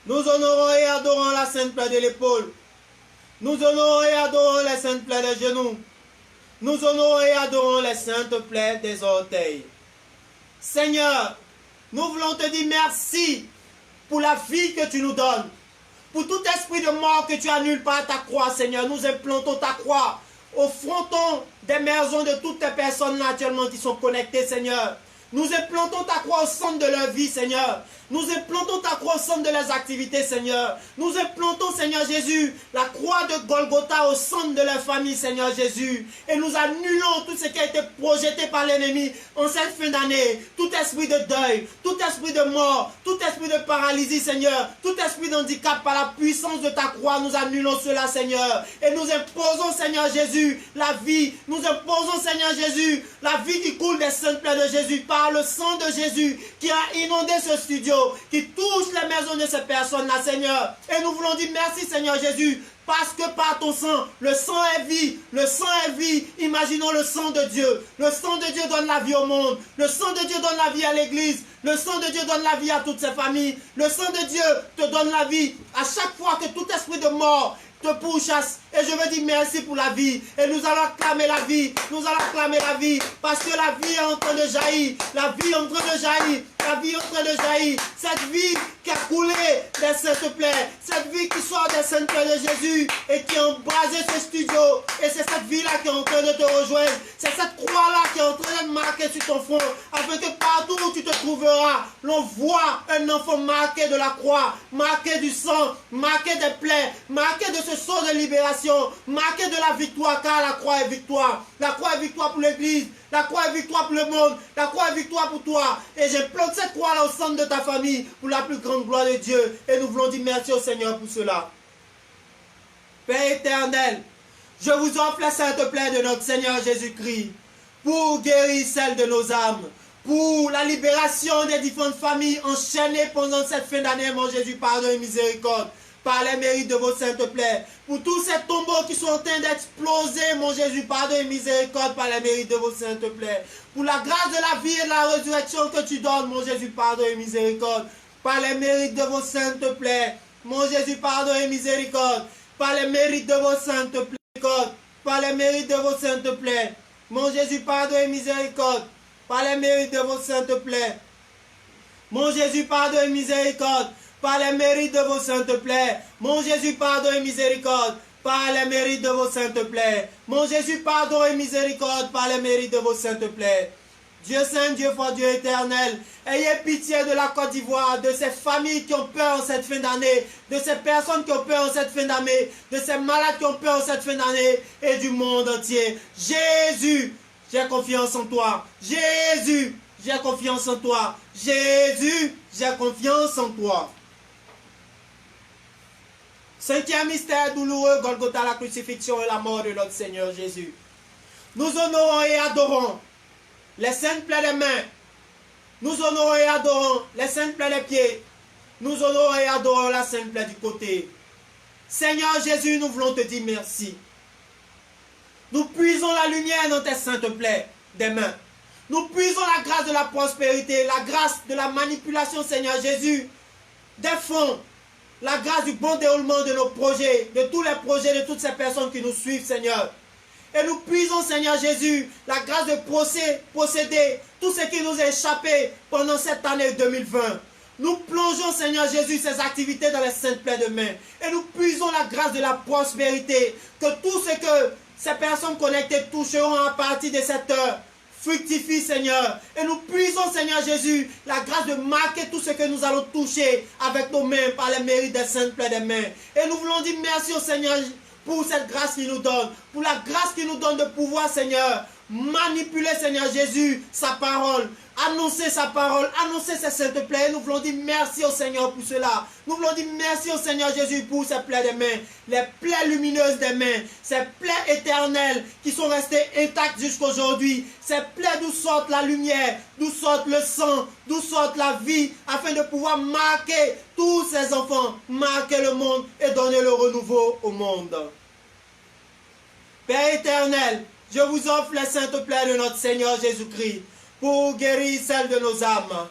Nous honorons et adorons la sainte plaie de l'épaule. Nous honorons et adorons les saintes plaies des genoux. Nous honorons et adorons les saintes plaies des orteils. Seigneur, nous voulons te dire merci pour la vie que tu nous donnes. Pour tout esprit de mort que tu annules par ta croix, Seigneur. Nous implantons ta croix au fronton des maisons de toutes les personnes naturellement qui sont connectées, Seigneur. Nous implantons ta croix au centre de leur vie, Seigneur. Nous implantons ta croix au centre de leurs activités, Seigneur. Nous implantons, Seigneur Jésus, la croix de Golgotha au centre de leur famille, Seigneur Jésus. Et nous annulons tout ce qui a été projeté par l'ennemi en cette fin d'année. Tout esprit de deuil, tout esprit de mort, tout esprit de paralysie, Seigneur. Tout esprit d'handicap par la puissance de ta croix, nous annulons cela, Seigneur. Et nous imposons, Seigneur Jésus, la vie. Nous imposons, Seigneur Jésus, la vie qui coule des saintes plaies de Jésus par le sang de Jésus qui a inondé ce studio, qui touche les maisons de ces personnes-là, Seigneur. Et nous voulons dire merci, Seigneur Jésus, parce que par ton sang, le sang est vie, le sang est vie. Imaginons le sang de Dieu. Le sang de Dieu donne la vie au monde. Le sang de Dieu donne la vie à l'église. Le sang de Dieu donne la vie à toutes ces familles. Le sang de Dieu te donne la vie à chaque fois que tout esprit de mort te pourchasse. Et je veux dire merci pour la vie. Et nous allons acclamer la vie. Nous allons acclamer la vie. Parce que la vie est en train de jaillir. La vie est en train de jaillir. La vie est en train de jaillir. Cette vie qui a coulé des saintes plaies. Cette vie qui sort des saintes plaies de Jésus. Et qui a embrasé ce studio. Et c'est cette vie-là qui est en train de te rejoindre. C'est cette croix-là qui est en train de marquer sur ton front. Afin que partout où tu te trouveras, l'on voit un enfant marqué de la croix. Marqué du sang. Marqué des plaies. Marqué de ce sceau de libération, marqué de la victoire, car la croix est victoire. La croix est victoire pour l'église, la croix est victoire pour le monde, la croix est victoire pour toi. Et j'implante cette croix-là au centre de ta famille pour la plus grande gloire de Dieu. Et nous voulons dire merci au Seigneur pour cela. Père éternel, je vous offre la sainte plaie de notre Seigneur Jésus-Christ pour guérir celle de nos âmes, pour la libération des différentes familles enchaînées pendant cette fin d'année, mon Jésus, pardon et miséricorde. Par les mérites de vos saintes plaies, pour tous ces tombeaux qui sont en train d'exploser, mon Jésus, pardon et miséricorde, par les mérites de vos saintes plaies, pour la grâce de la vie et de la résurrection que tu donnes, mon Jésus, pardon et miséricorde, par les mérites de vos saintes plaies, mon Jésus, pardon et miséricorde, par les mérites de vos saintes plaies, par les mérites de vos saintes plaies, mon Jésus, pardon et miséricorde, par les mérites de vos saintes plaies, mon Jésus, pardon et miséricorde, par les mérites de vos saintes plaies, mon Jésus, pardon et miséricorde, par les mérites de vos saintes plaies, mon Jésus, pardon et miséricorde, par les mérites de vos saintes plaies. Dieu saint, Dieu fort, Dieu éternel, ayez pitié de la Côte d'Ivoire, de ces familles qui ont peur en cette fin d'année, de ces personnes qui ont peur en cette fin d'année, de ces malades qui ont peur en cette fin d'année et du monde entier. Jésus, j'ai confiance en toi. Jésus, j'ai confiance en toi. Jésus, j'ai confiance en toi. Cinquième mystère douloureux, Golgotha, la crucifixion et la mort de notre Seigneur Jésus. Nous honorons et adorons les saintes plaies des mains. Nous honorons et adorons les saintes plaies des pieds. Nous honorons et adorons la sainte plaie du côté. Seigneur Jésus, nous voulons te dire merci. Nous puisons la lumière dans tes saintes plaies des mains. Nous puisons la grâce de la prospérité, la grâce de la manipulation, Seigneur Jésus, des fonds. La grâce du bon déroulement de nos projets, de tous les projets, de toutes ces personnes qui nous suivent, Seigneur. Et nous puisons, Seigneur Jésus, la grâce de posséder tout ce qui nous a échappé pendant cette année 2020. Nous plongeons, Seigneur Jésus, ces activités dans les saintes plaies de main. Et nous puisons la grâce de la prospérité, que tout ce que ces personnes connectées toucheront à partir de cette heure fructifie, Seigneur. Et nous puisons, Seigneur Jésus, la grâce de marquer tout ce que nous allons toucher avec nos mains par les mérites des saintes plaies des mains. Et nous voulons dire merci au Seigneur pour cette grâce qu'il nous donne, pour la grâce qu'il nous donne de pouvoir, Seigneur, manipuler, Seigneur Jésus, sa parole, annoncer sa parole, annoncer ses saintes plaies. Nous voulons dire merci au Seigneur pour cela. Nous voulons dire merci au Seigneur Jésus pour ses plaies des mains, les plaies lumineuses des mains, ces plaies éternelles qui sont restées intactes jusqu'aujourd'hui, ces plaies d'où sortent la lumière, d'où sortent le sang, d'où sortent la vie, afin de pouvoir marquer tous ces enfants, marquer le monde et donner le renouveau au monde. Père éternel, je vous offre les saintes plaies de notre Seigneur Jésus-Christ pour guérir celles de nos âmes.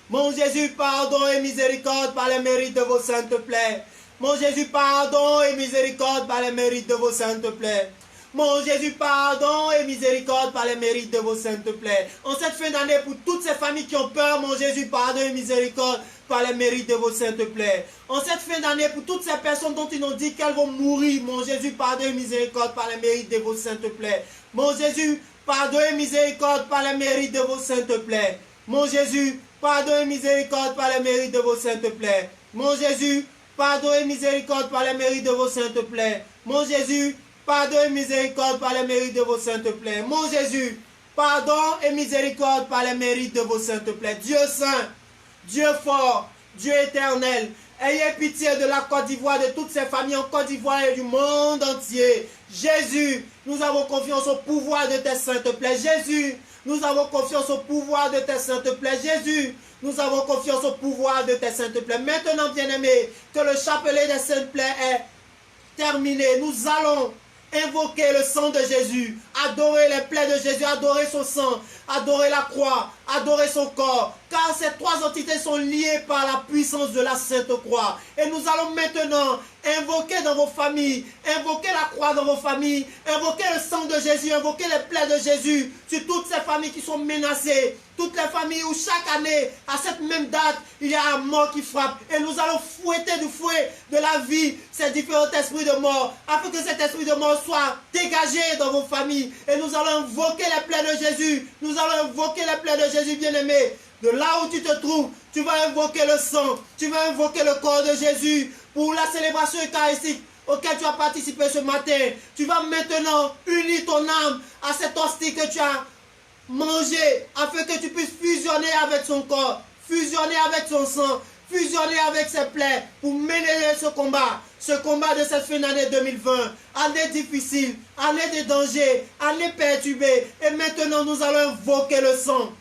Mon Jésus, pardon et miséricorde par les mérites de vos saintes plaies. Mon Jésus, pardon et miséricorde par les mérites de vos saintes plaies. Mon Jésus, pardon et miséricorde par les mérites de vos saintes plaies. En cette fin d'année, pour toutes ces familles qui ont peur, mon Jésus, pardon et miséricorde par les mérites de vos saintes plaies. En cette fin d'année, pour toutes ces personnes dont ils ont dit qu'elles vont mourir, mon Jésus, pardon et miséricorde par les mérites de vos saintes plaies. Mon Jésus, pardon et miséricorde par les mérites de vos saintes plaies. Mon Jésus, pardon et miséricorde par les mérites de vos saintes plaies. Mon Jésus, pardon et miséricorde par les mérites de vos saintes plaies. Mon Jésus, pardon et miséricorde par les mérites de vos saintes plaies. Mon Jésus, pardon et miséricorde par les mérites de vos saintes plaies. Dieu saint, Dieu fort, Dieu éternel, ayez pitié de la Côte d'Ivoire, de toutes ces familles en Côte d'Ivoire et du monde entier. Jésus, nous avons confiance au pouvoir de tes saintes plaies. Jésus, nous avons confiance au pouvoir de tes saintes plaies. Jésus, nous avons confiance au pouvoir de tes saintes plaies. Maintenant, bien-aimés, que le chapelet des saintes plaies est terminé, nous allons invoquer le sang de Jésus, adorer les plaies de Jésus, adorer son sang, adorer la croix, adorer son corps, car ces trois entités sont liées par la puissance de la Sainte Croix. Et nous allons maintenant invoquer dans vos familles, invoquer la croix dans vos familles, invoquer le sang de Jésus, invoquer les plaies de Jésus sur toutes ces familles qui sont menacées, toutes les familles où chaque année, à cette même date, il y a un mort qui frappe. Et nous allons fouetter du fouet de la vie ces différents esprits de mort, afin que cet esprit de mort soit dégagé dans vos familles. Et nous allons invoquer les plaies de Jésus. Nous allons invoquer les plaies de Jésus, bien-aimé. De là où tu te trouves, tu vas invoquer le sang, tu vas invoquer le corps de Jésus pour la célébration eucharistique auquel tu as participé ce matin. Tu vas maintenant unir ton âme à cette hostie que tu as mangée, afin que tu puisses fusionner avec son corps, fusionner avec son sang, fusionner avec ses plaies pour mener ce combat de cette fin d'année 2020, année difficile, année de danger, année perturbée. Et maintenant, nous allons invoquer le sang.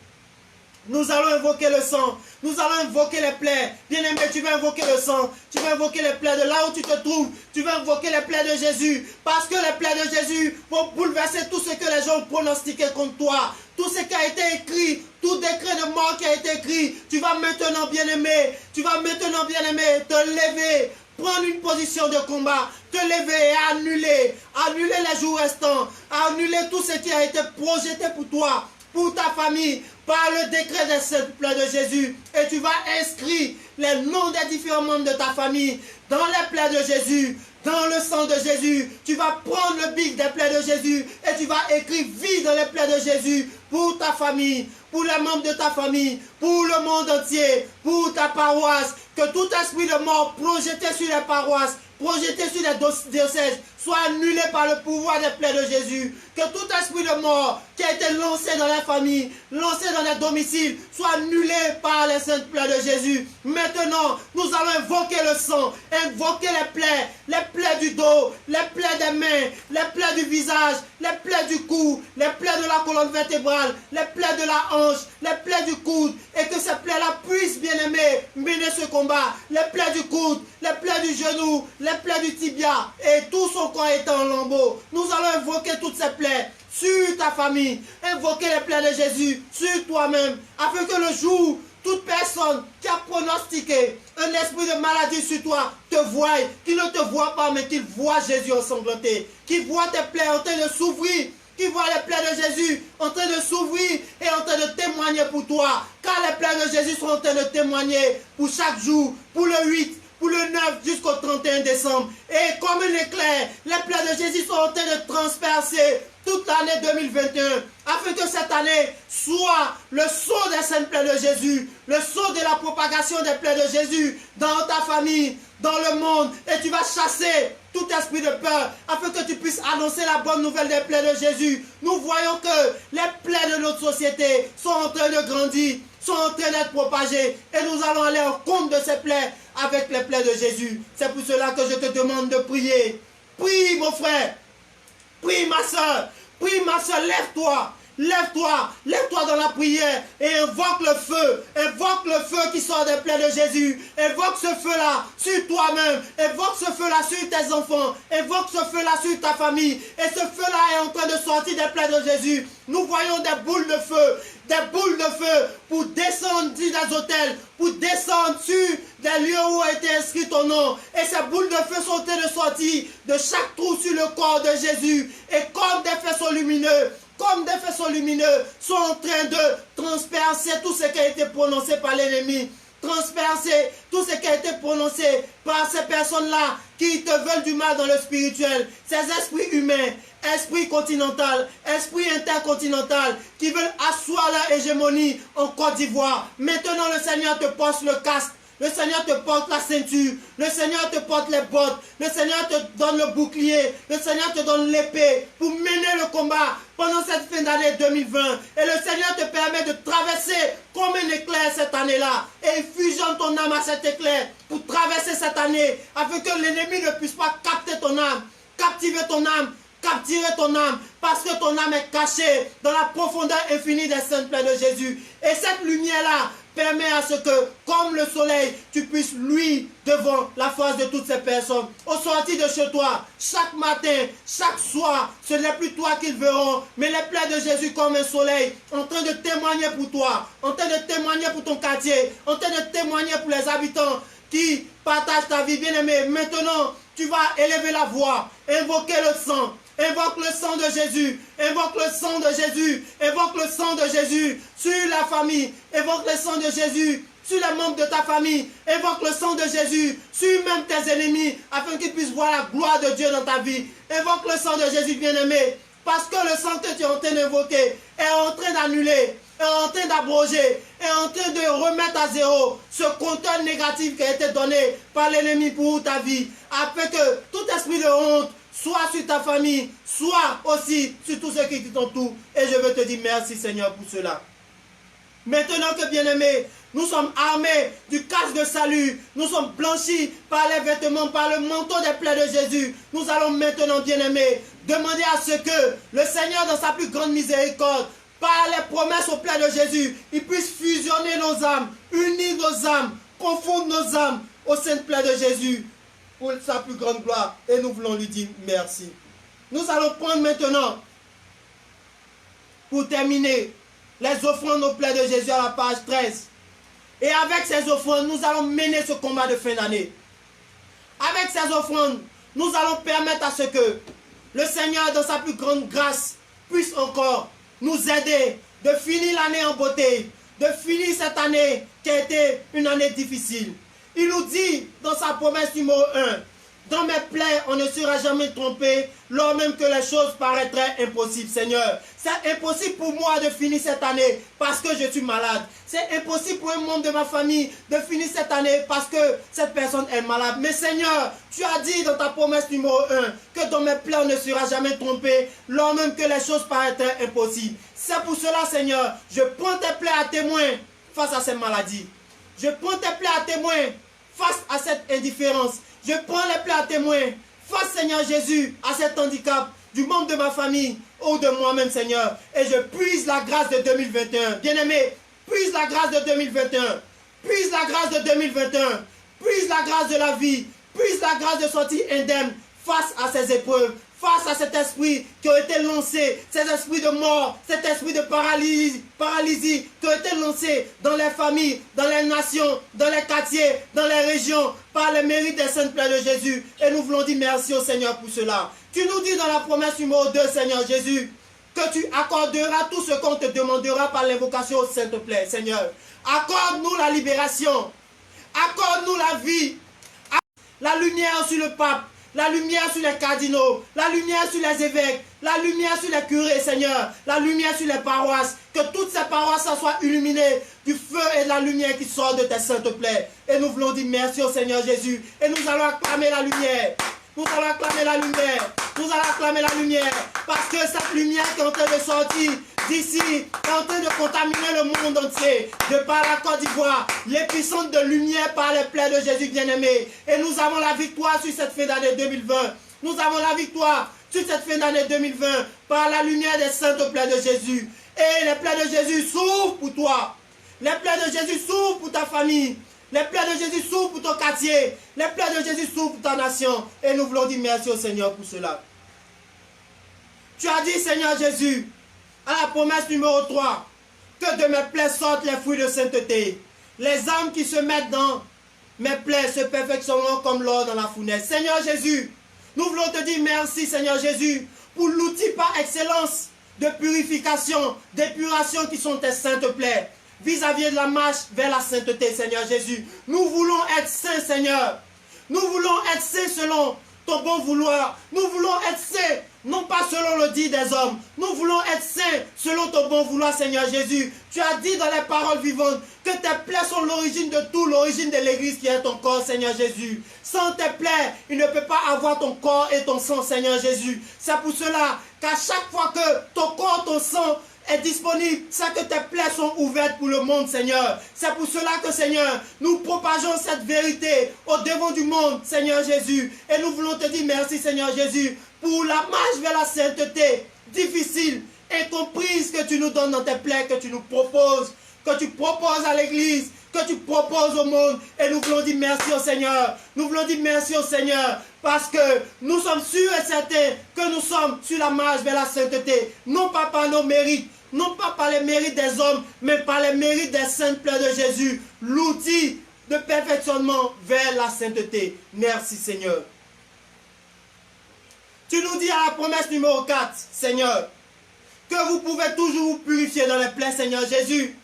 Nous allons invoquer le sang. Nous allons invoquer les plaies. Bien-aimé, tu vas invoquer le sang. Tu vas invoquer les plaies de là où tu te trouves. Tu vas invoquer les plaies de Jésus. Parce que les plaies de Jésus vont bouleverser tout ce que les gens ont pronostiqué contre toi. Tout ce qui a été écrit, tout décret de mort qui a été écrit. Tu vas maintenant, bien-aimé, te lever. Prendre une position de combat, te lever et annuler les jours restants, annuler tout ce qui a été projeté pour toi, pour ta famille, par le décret des saintes plaies de Jésus. Et tu vas inscrire les noms des différents membres de ta famille dans les plaies de Jésus, dans le sang de Jésus. Tu vas prendre le bic des plaies de Jésus et tu vas écrire vie dans les plaies de Jésus pour ta famille, pour les membres de ta famille, pour le monde entier, pour ta paroisse. Que tout esprit de mort projeté sur les paroisses, projeté sur les diocèses, soit annulé par le pouvoir des plaies de Jésus. Que tout esprit de mort qui a été lancé dans la famille, lancé dans les domiciles, soit annulé par les saintes plaies de Jésus. Maintenant, nous allons invoquer le sang, invoquer les plaies du dos, les plaies des mains, les plaies du visage, les plaies du cou, les plaies de la colonne vertébrale, les plaies de la hanche, les plaies du coude, et que ces plaies-là puissent, bien-aimés, mener ce combat. Les plaies du coude, les plaies du genou, les plaies du tibia, et tout son corps étant en lambeaux. Nous allons invoquer toutes ces plaies sur ta famille, invoquer les plaies de Jésus sur toi-même, afin que le jour, toute personne qui a pronostiqué un esprit de maladie sur toi te voie, qui ne te voit pas, mais qu'il voit Jésus ensanglanté, qui voit tes plaies en train de s'ouvrir, qui voit les plaies de Jésus en train de s'ouvrir et en train de témoigner pour toi. Car les plaies de Jésus sont en train de témoigner pour chaque jour, pour le 8, pour le 9 jusqu'au 31 décembre. Et comme un éclair, les plaies de Jésus sont en train de transpercer toute l'année 2021, afin que cette année soit le sceau des saintes plaies de Jésus, le sceau de la propagation des plaies de Jésus dans ta famille, dans le monde. Et tu vas chasser tout esprit de peur, afin que tu puisses annoncer la bonne nouvelle des plaies de Jésus. Nous voyons que les plaies de notre société sont en train de grandir, sont en train d'être propagées, et nous allons aller en compte de ces plaies avec les plaies de Jésus. C'est pour cela que je te demande de prier. Prie, mon frère. Prie, ma soeur. Prie, ma soeur, lève-toi. Lève-toi, lève-toi dans la prière et invoque le feu qui sort des plaies de Jésus. Invoque ce feu-là sur toi-même, invoque ce feu-là sur tes enfants, invoque ce feu-là sur ta famille. Et ce feu-là est en train de sortir des plaies de Jésus. Nous voyons des boules de feu pour descendre sur des hôtels, pour descendre sur des lieux où a été inscrit ton nom. Et ces boules de feu sont en train de sortir de chaque trou sur le corps de Jésus. Et comme des faisceaux lumineux, sont en train de transpercer tout ce qui a été prononcé par l'ennemi, transpercer tout ce qui a été prononcé par ces personnes-là qui te veulent du mal dans le spirituel, ces esprits humains, esprits continental, esprits intercontinental, qui veulent asseoir leur hégémonie en Côte d'Ivoire. Maintenant, le Seigneur te porte le casque. Le Seigneur te porte la ceinture, le Seigneur te porte les bottes, le Seigneur te donne le bouclier, le Seigneur te donne l'épée pour mener le combat pendant cette fin d'année 2020. Et le Seigneur te permet de traverser comme un éclair cette année-là. Et il fusionne ton âme à cet éclair pour traverser cette année afin que l'ennemi ne puisse pas capter ton âme, captiver ton âme, capturer ton âme, parce que ton âme est cachée dans la profondeur infinie des saintes plaies de Jésus. Et cette lumière-là permet à ce que, comme le soleil, tu puisses luire devant la face de toutes ces personnes. Au sortir de chez toi, chaque matin, chaque soir, ce n'est plus toi qu'ils verront, mais les plaies de Jésus comme un soleil, en train de témoigner pour toi, en train de témoigner pour ton quartier, en train de témoigner pour les habitants qui partagent ta vie, bien-aimé. Maintenant, tu vas élever la voix, invoquer le sang. Invoque le sang de Jésus, invoque le sang de Jésus, invoque le sang de Jésus sur la famille, invoque le sang de Jésus sur les membres de ta famille, invoque le sang de Jésus sur même tes ennemis, afin qu'ils puissent voir la gloire de Dieu dans ta vie. Invoque le sang de Jésus, bien-aimé, parce que le sang que tu es en train d'invoquer est en train d'annuler, est en train d'abroger, est en train de remettre à zéro ce compteur négatif qui a été donné par l'ennemi pour ta vie, afin que tout esprit de honte soit sur ta famille, soit aussi sur tous ceux qui t'entourent. Et je veux te dire merci Seigneur pour cela. Maintenant que bien-aimés, nous sommes armés du casque de salut, nous sommes blanchis par les vêtements, par le manteau des plaies de Jésus. Nous allons maintenant, bien-aimés, demander à ce que le Seigneur, dans sa plus grande miséricorde, par les promesses aux plaies de Jésus, il puisse fusionner nos âmes, unir nos âmes, confondre nos âmes aux saintes plaies de Jésus, pour sa plus grande gloire. Et nous voulons lui dire merci. Nous allons prendre maintenant, pour terminer, les offrandes aux plaies de Jésus à la page 13. Et avec ces offrandes, nous allons mener ce combat de fin d'année. Avec ces offrandes, nous allons permettre à ce que le Seigneur, dans sa plus grande grâce, puisse encore nous aider de finir l'année en beauté, de finir cette année qui a été une année difficile. Il nous dit dans sa promesse numéro 1, dans mes plaies, on ne sera jamais trompé, lors même que les choses paraîtraient impossibles, Seigneur. C'est impossible pour moi de finir cette année parce que je suis malade. C'est impossible pour un membre de ma famille de finir cette année parce que cette personne est malade. Mais Seigneur, tu as dit dans ta promesse numéro 1 que dans mes plaies, on ne sera jamais trompé, lors même que les choses paraîtraient impossibles. C'est pour cela, Seigneur, je prends tes plaies à témoin face à ces maladies. Je prends tes plaies à témoin face à cette indifférence. Je prends les plaies à témoin face, Seigneur Jésus, à cet handicap du membre de ma famille ou de moi-même, Seigneur. Et je puise la grâce de 2021. Bien-aimé, puise la grâce de 2021. Puise la grâce de 2021. Puise la grâce de la vie. Puise la grâce de sortir indemne face à ces épreuves. Face à cet esprit qui a été lancé, cet esprit de mort, cet esprit de paralysie qui a été lancé dans les familles, dans les nations, dans les quartiers, dans les régions, par le mérite des saintes plaies de Jésus. Et nous voulons dire merci au Seigneur pour cela. Tu nous dis dans la promesse numéro 2, Seigneur Jésus, que tu accorderas tout ce qu'on te demandera par l'invocation aux saintes plaies, Seigneur. Accorde-nous la libération, accorde-nous la vie, la lumière sur le pape, la lumière sur les cardinaux, la lumière sur les évêques, la lumière sur les curés, Seigneur, la lumière sur les paroisses, que toutes ces paroisses soient illuminées du feu et de la lumière qui sort de tes saintes plaies. Et nous voulons dire merci au Seigneur Jésus. Et nous allons acclamer la lumière. Nous allons acclamer la lumière. Nous allons acclamer la lumière. Parce que cette lumière qui est en train de sortir d'ici est en train de contaminer le monde entier. De par la Côte d'Ivoire, les puissantes de lumière par les plaies de Jésus bien-aimé. Et nous avons la victoire sur cette fin d'année 2020. Nous avons la victoire sur cette fin d'année 2020 par la lumière des saintes plaies de Jésus. Et les plaies de Jésus s'ouvrent pour toi. Les plaies de Jésus s'ouvrent pour ta famille. Les plaies de Jésus s'ouvrent pour ton quartier. Les plaies de Jésus s'ouvrent pour ta nation. Et nous voulons dire merci au Seigneur pour cela. Tu as dit, Seigneur Jésus, à la promesse numéro 3, que de mes plaies sortent les fruits de sainteté. Les âmes qui se mettent dans mes plaies se perfectionneront comme l'or dans la fournaise. Seigneur Jésus, nous voulons te dire merci, Seigneur Jésus, pour l'outil par excellence de purification, d'épuration qui sont tes saintes plaies. Vis-à-vis de la marche vers la sainteté, Seigneur Jésus. Nous voulons être saints, Seigneur. Nous voulons être saints selon ton bon vouloir. Nous voulons être saints, non pas selon le dit des hommes. Nous voulons être saints selon ton bon vouloir, Seigneur Jésus. Tu as dit dans les paroles vivantes que tes plaies sont l'origine de tout, l'origine de l'église qui est ton corps, Seigneur Jésus. Sans tes plaies, il ne peut pas avoir ton corps et ton sang, Seigneur Jésus. C'est pour cela qu'à chaque fois que ton corps, ton sang est disponible, c'est que tes plaies sont ouvertes pour le monde, Seigneur. C'est pour cela que, Seigneur, nous propageons cette vérité au devant du monde, Seigneur Jésus. Et nous voulons te dire merci, Seigneur Jésus, pour la marche vers la sainteté difficile, incomprise que tu nous donnes dans tes plaies, que tu nous proposes, que tu proposes à l'Église, que tu proposes au monde. Et nous voulons dire merci au Seigneur. Nous voulons dire merci au Seigneur parce que nous sommes sûrs et certains que nous sommes sur la marche vers la sainteté. Non pas par nos mérites, non pas par les mérites des hommes, mais par les mérites des saintes plaies de Jésus. L'outil de perfectionnement vers la sainteté. Merci Seigneur. Tu nous dis à la promesse numéro 4, Seigneur, que vous pouvez toujours vous purifier dans les plaies, Seigneur Jésus.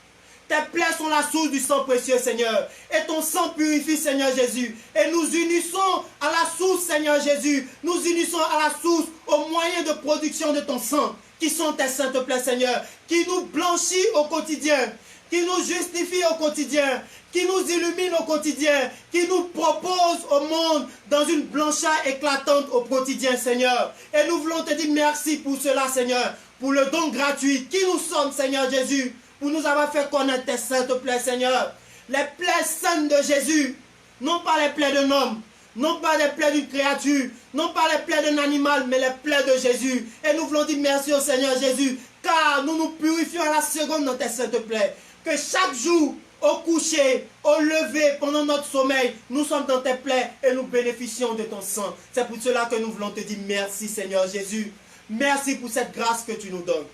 Tes plaies sont la source du sang précieux, Seigneur. Et ton sang purifie, Seigneur Jésus. Et nous unissons à la source, Seigneur Jésus. Nous unissons à la source, aux moyens de production de ton sang, qui sont tes saintes plaies, Seigneur. Qui nous blanchit au quotidien, qui nous justifie au quotidien, qui nous illumine au quotidien, qui nous propose au monde dans une blancheur éclatante au quotidien, Seigneur. Et nous voulons te dire merci pour cela, Seigneur, pour le don gratuit qui nous sommes, Seigneur Jésus, pour nous avoir fait connaître tes saintes plaies, Seigneur. Les plaies saintes de Jésus, non pas les plaies d'un homme, non pas les plaies d'une créature, non pas les plaies d'un animal, mais les plaies de Jésus. Et nous voulons dire merci au Seigneur Jésus, car nous nous purifions à la seconde dans tes saintes plaies. Que chaque jour, au coucher, au lever, pendant notre sommeil, nous sommes dans tes plaies et nous bénéficions de ton sang. C'est pour cela que nous voulons te dire merci, Seigneur Jésus. Merci pour cette grâce que tu nous donnes.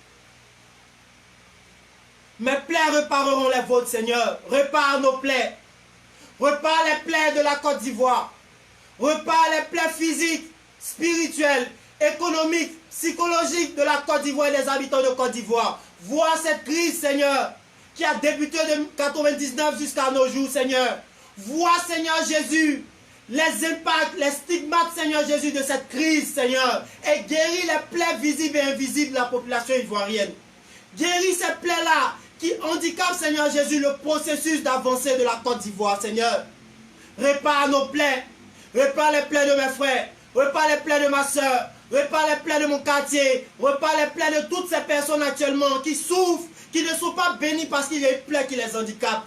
Mes plaies répareront les vôtres, Seigneur. Répare nos plaies. Répare les plaies de la Côte d'Ivoire. Répare les plaies physiques, spirituelles, économiques, psychologiques de la Côte d'Ivoire et des habitants de Côte d'Ivoire. Vois cette crise, Seigneur, qui a débuté de 1999 jusqu'à nos jours, Seigneur. Vois, Seigneur Jésus, les impacts, les stigmates, Seigneur Jésus, de cette crise, Seigneur. Et guéris les plaies visibles et invisibles de la population ivoirienne. Guéris ces plaies-là qui handicapent, Seigneur Jésus, le processus d'avancée de la Côte d'Ivoire, Seigneur. Répare nos plaies. Répare les plaies de mes frères. Répare les plaies de ma soeur. Répare les plaies de mon quartier. Répare les plaies de toutes ces personnes actuellement qui souffrent, qui ne sont pas bénis parce qu'il y a une plaie qui les handicape,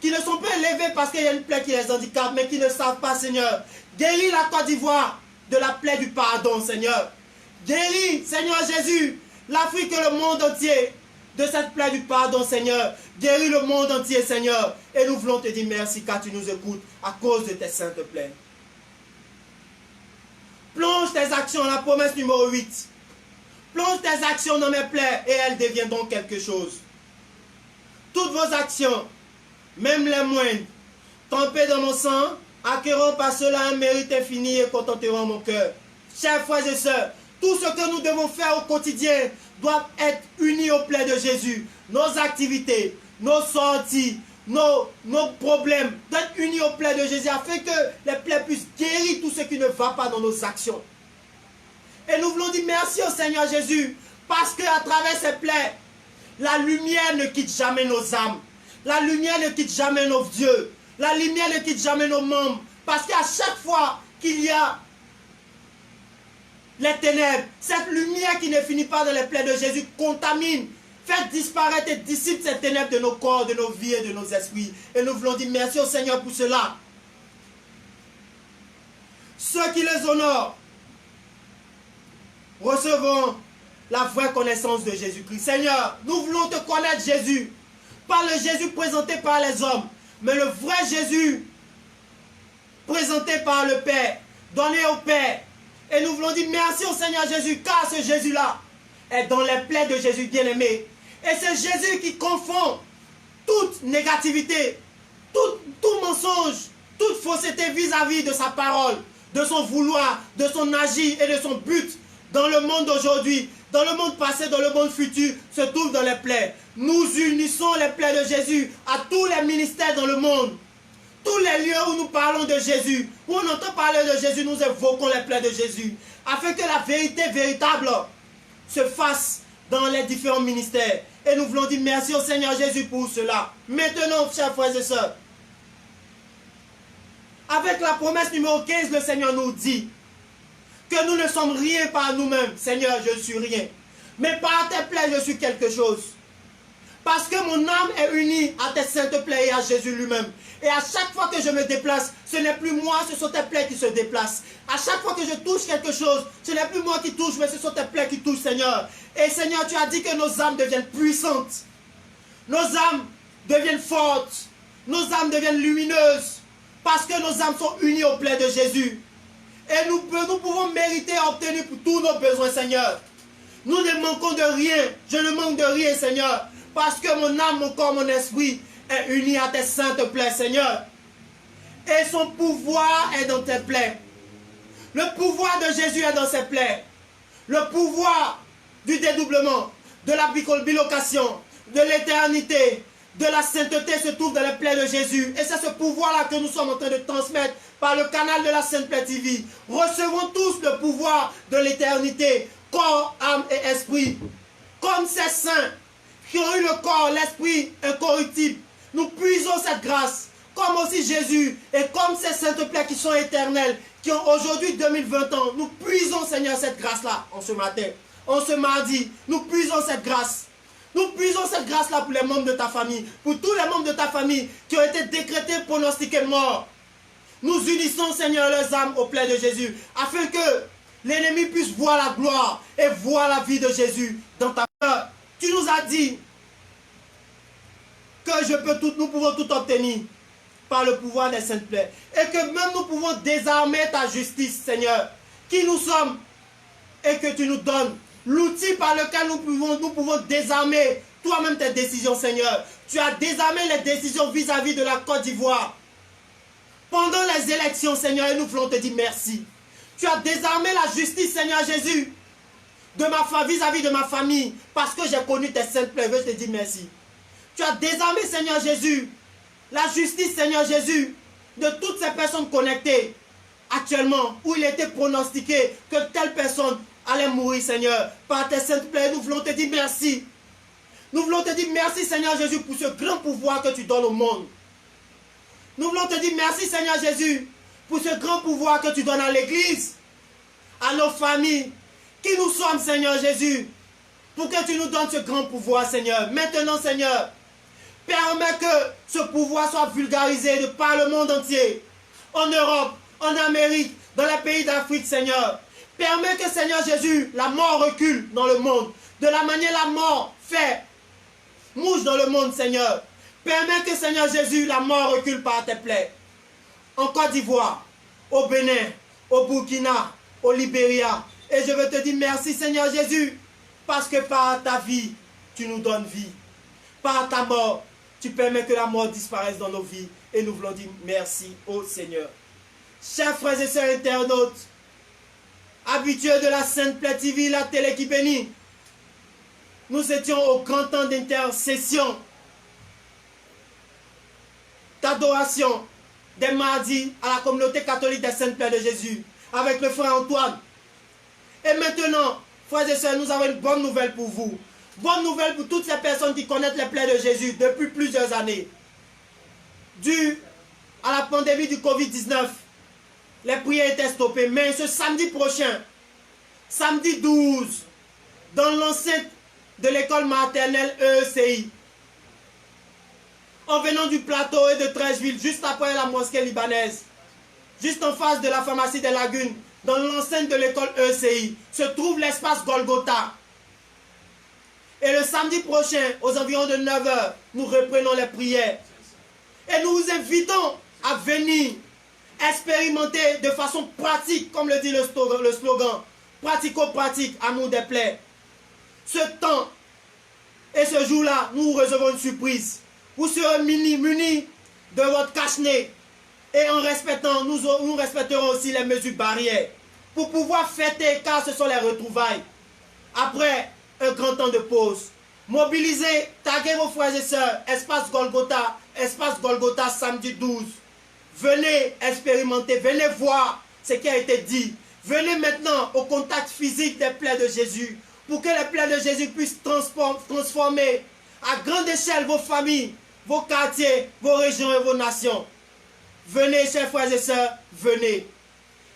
qui ne sont pas élevés parce qu'il y a une plaie qui les handicape, mais qui ne savent pas, Seigneur. Guéris la Côte d'Ivoire de la plaie du pardon, Seigneur. Guéris, Seigneur Jésus, l'Afrique et le monde entier de cette plaie du pardon, Seigneur. Guéris le monde entier, Seigneur. Et nous voulons te dire merci car tu nous écoutes à cause de tes saintes plaies. Plonge tes actions, la promesse numéro 8. Plonge tes actions dans mes plaies et elles deviendront quelque chose. Toutes vos actions, même les moindres, trempées dans mon sang, acquerront par cela un mérite infini et contenteront mon cœur. Chers frères et sœurs, tout ce que nous devons faire au quotidien doit être uni aux plaies de Jésus. Nos activités, nos sorties, nos problèmes doivent être unis aux plaies de Jésus afin que les plaies puissent guérir tout ce qui ne va pas dans nos actions. Et nous voulons dire merci au Seigneur Jésus parce qu'à travers ces plaies, la lumière ne quitte jamais nos âmes. La lumière ne quitte jamais nos yeux. La lumière ne quitte jamais nos membres. Parce qu'à chaque fois qu'il y a les ténèbres, cette lumière qui ne finit pas dans les plaies de Jésus contamine. Faites disparaître et dissipe ces ténèbres de nos corps, de nos vies et de nos esprits. Et nous voulons dire merci au Seigneur pour cela. Ceux qui les honorent recevront la vraie connaissance de Jésus-Christ. Seigneur, nous voulons te connaître, Jésus. Pas le Jésus présenté par les hommes, mais le vrai Jésus présenté par le Père, donné au Père. Et nous voulons dire merci au Seigneur Jésus, car ce Jésus-là est dans les plaies de Jésus bien-aimé. Et c'est Jésus qui confond toute négativité, tout mensonge, toute fausseté vis-à-vis de sa parole, de son vouloir, de son agir et de son but dans le monde d'aujourd'hui, dans le monde passé, dans le monde futur, se trouve dans les plaies. Nous unissons les plaies de Jésus à tous les ministères dans le monde. Tous les lieux où nous parlons de Jésus, où on entend parler de Jésus, nous évoquons les plaies de Jésus, afin que la vérité véritable se fasse dans les différents ministères. Et nous voulons dire merci au Seigneur Jésus pour cela. Maintenant, chers frères et sœurs, avec la promesse numéro 15, le Seigneur nous dit que nous ne sommes rien par nous-mêmes. Seigneur, je ne suis rien. Mais par tes plaies, je suis quelque chose. Parce que mon âme est unie à tes saintes plaies et à Jésus lui-même. Et à chaque fois que je me déplace, ce n'est plus moi, ce sont tes plaies qui se déplacent. À chaque fois que je touche quelque chose, ce n'est plus moi qui touche, mais ce sont tes plaies qui touchent, Seigneur. Et Seigneur, tu as dit que nos âmes deviennent puissantes. Nos âmes deviennent fortes. Nos âmes deviennent lumineuses. Parce que nos âmes sont unies aux plaies de Jésus. Et nous pouvons mériter et obtenir pour tous nos besoins, Seigneur. Nous ne manquons de rien. Je ne manque de rien, Seigneur. Parce que mon âme, mon corps, mon esprit est uni à tes saintes plaies, Seigneur. Et son pouvoir est dans tes plaies. Le pouvoir de Jésus est dans ses plaies. Le pouvoir du dédoublement, de la bilocation, de l'éternité, de la sainteté se trouve dans les plaies de Jésus. Et c'est ce pouvoir-là que nous sommes en train de transmettre par le canal de la Sainte Plaie TV. Recevons tous le pouvoir de l'éternité, corps, âme et esprit. Comme ces saints qui ont eu le corps, l'esprit incorruptible, nous puisons cette grâce. Comme aussi Jésus et comme ces saintes plaies qui sont éternelles, qui ont aujourd'hui 2020 ans, nous puisons, Seigneur, cette grâce-là en ce matin, en ce mardi. Nous puisons cette grâce. Nous puisons cette grâce-là pour les membres de ta famille, pour tous les membres de ta famille qui ont été décrétés, pronostiqués morts. Nous unissons, Seigneur, leurs âmes aux plaies de Jésus, afin que l'ennemi puisse voir la gloire et voir la vie de Jésus dans ta cœur. Tu nous as dit que nous pouvons tout obtenir par le pouvoir des saintes plaies. Et que même nous pouvons désarmer ta justice, Seigneur, qui nous sommes, et que tu nous donnes l'outil par lequel nous pouvons désarmer toi-même tes décisions, Seigneur. Tu as désarmé les décisions vis-à-vis de la Côte d'Ivoire pendant les élections, Seigneur, et nous voulons te dire merci. Tu as désarmé la justice, Seigneur Jésus, vis-à-vis de ma famille, parce que j'ai connu tes saintes plaies. Je te dis merci. Tu as désarmé, Seigneur Jésus, la justice, Seigneur Jésus, de toutes ces personnes connectées actuellement, où il était pronostiqué que telle personne allait mourir, Seigneur, par tes saintes plaies. Nous voulons te dire merci. Nous voulons te dire merci, Seigneur Jésus, pour ce grand pouvoir que tu donnes au monde. Nous voulons te dire merci, Seigneur Jésus, pour ce grand pouvoir que tu donnes à l'Église, à nos familles, qui nous sommes, Seigneur Jésus, pour que tu nous donnes ce grand pouvoir, Seigneur. Maintenant, Seigneur, permets que ce pouvoir soit vulgarisé de par le monde entier, en Europe, en Amérique, dans les pays d'Afrique, Seigneur. Permets que, Seigneur Jésus, la mort recule dans le monde. De la manière la mort fait mouche dans le monde, Seigneur. Permets que, Seigneur Jésus, la mort recule par tes plaies. En Côte d'Ivoire, au Bénin, au Burkina, au Libéria. Et je veux te dire merci, Seigneur Jésus, parce que par ta vie, tu nous donnes vie. Par ta mort, tu permets que la mort disparaisse dans nos vies. Et nous voulons dire merci au Seigneur. Chers frères et sœurs internautes, habitués de la Sainte Plaie TV, la télé qui bénit, nous étions au grand temps d'intercession, d'adoration, des mardis à la communauté catholique des Saintes Plaies de Jésus, avec le frère Antoine. Et maintenant, frères et sœurs, nous avons une bonne nouvelle pour vous. Bonne nouvelle pour toutes ces personnes qui connaissent les plaies de Jésus depuis plusieurs années. Dû à la pandémie du Covid-19, les prières étaient stoppées. Mais ce samedi prochain, samedi 12, dans l'enceinte de l'école maternelle EECI, en venant du plateau et de Treichville, juste après la mosquée libanaise, juste en face de la pharmacie des Lagunes, dans l'enceinte de l'école EECI, se trouve l'espace Golgotha. Et le samedi prochain, aux environs de 9 h, nous reprenons les prières. Et nous vous invitons à venir expérimenter de façon pratique, comme le dit le slogan, pratico-pratique, amour des plaies. Ce temps et ce jour-là, nous vous recevons une surprise. Vous serez munis de votre cache-nez. Et en respectant, nous respecterons aussi les mesures barrières pour pouvoir fêter, car ce sont les retrouvailles. Après un grand temps de pause, mobilisez, taguez vos frères et sœurs, espace Golgotha samedi 12. Venez expérimenter, venez voir ce qui a été dit. Venez maintenant au contact physique des plaies de Jésus, pour que les plaies de Jésus puissent transformer à grande échelle vos familles, vos quartiers, vos régions et vos nations. Venez, chers frères et sœurs, venez.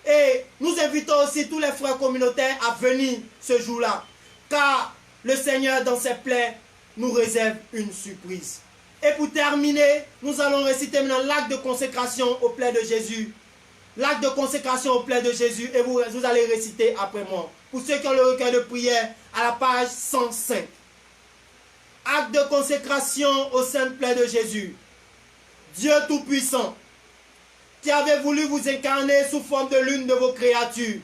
Et nous invitons aussi tous les frères communautaires à venir ce jour-là, car le Seigneur, dans ses plaies, nous réserve une surprise. Et pour terminer, nous allons réciter maintenant l'acte de consécration aux plaies de Jésus. L'acte de consécration aux plaies de Jésus, et vous allez réciter après moi. Pour ceux qui ont le recueil de prière, à la page 105. Acte de consécration aux saintes plaies de Jésus. Dieu Tout-Puissant, qui avait voulu vous incarner sous forme de l'une de vos créatures,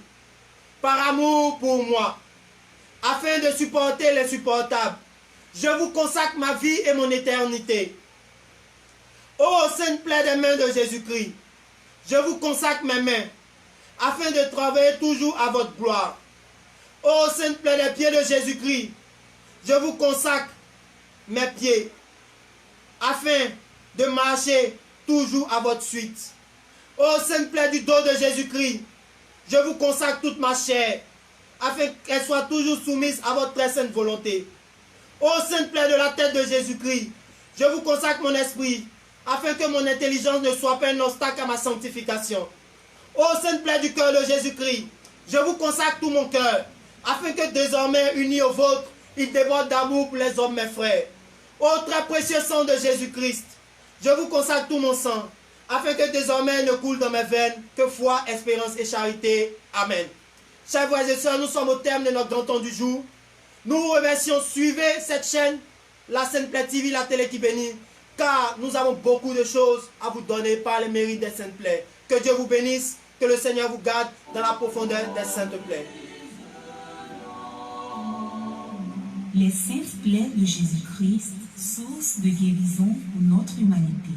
par amour pour moi, afin de supporter les supportables, je vous consacre ma vie et mon éternité. Ô sainte plaie des mains de Jésus-Christ, je vous consacre mes mains, afin de travailler toujours à votre gloire. Ô sainte plaie des pieds de Jésus-Christ, je vous consacre mes pieds, afin de marcher toujours à votre suite. Ô sainte plaie du dos de Jésus-Christ, je vous consacre toute ma chair, afin qu'elle soit toujours soumise à votre très sainte volonté. Ô sainte plaie de la tête de Jésus-Christ, je vous consacre mon esprit, afin que mon intelligence ne soit pas un obstacle à ma sanctification. Ô sainte plaie du cœur de Jésus-Christ, je vous consacre tout mon cœur, afin que désormais, uni au vôtre, il déborde d'amour pour les hommes, mes frères. Ô très précieux sang de Jésus-Christ, je vous consacre tout mon sang, afin que désormais ne coule dans mes veines que foi, espérance et charité. Amen. Chers frères et sœurs, nous sommes au terme de notre grand temps du jour. Nous vous remercions. Suivez cette chaîne, la Sainte Plaie TV, la télé qui bénit, car nous avons beaucoup de choses à vous donner par les mérites des Saintes Plaies. Que Dieu vous bénisse, que le Seigneur vous garde dans la profondeur des Saintes Plaies. Les saintes plaies de Jésus-Christ, source de guérison pour notre humanité.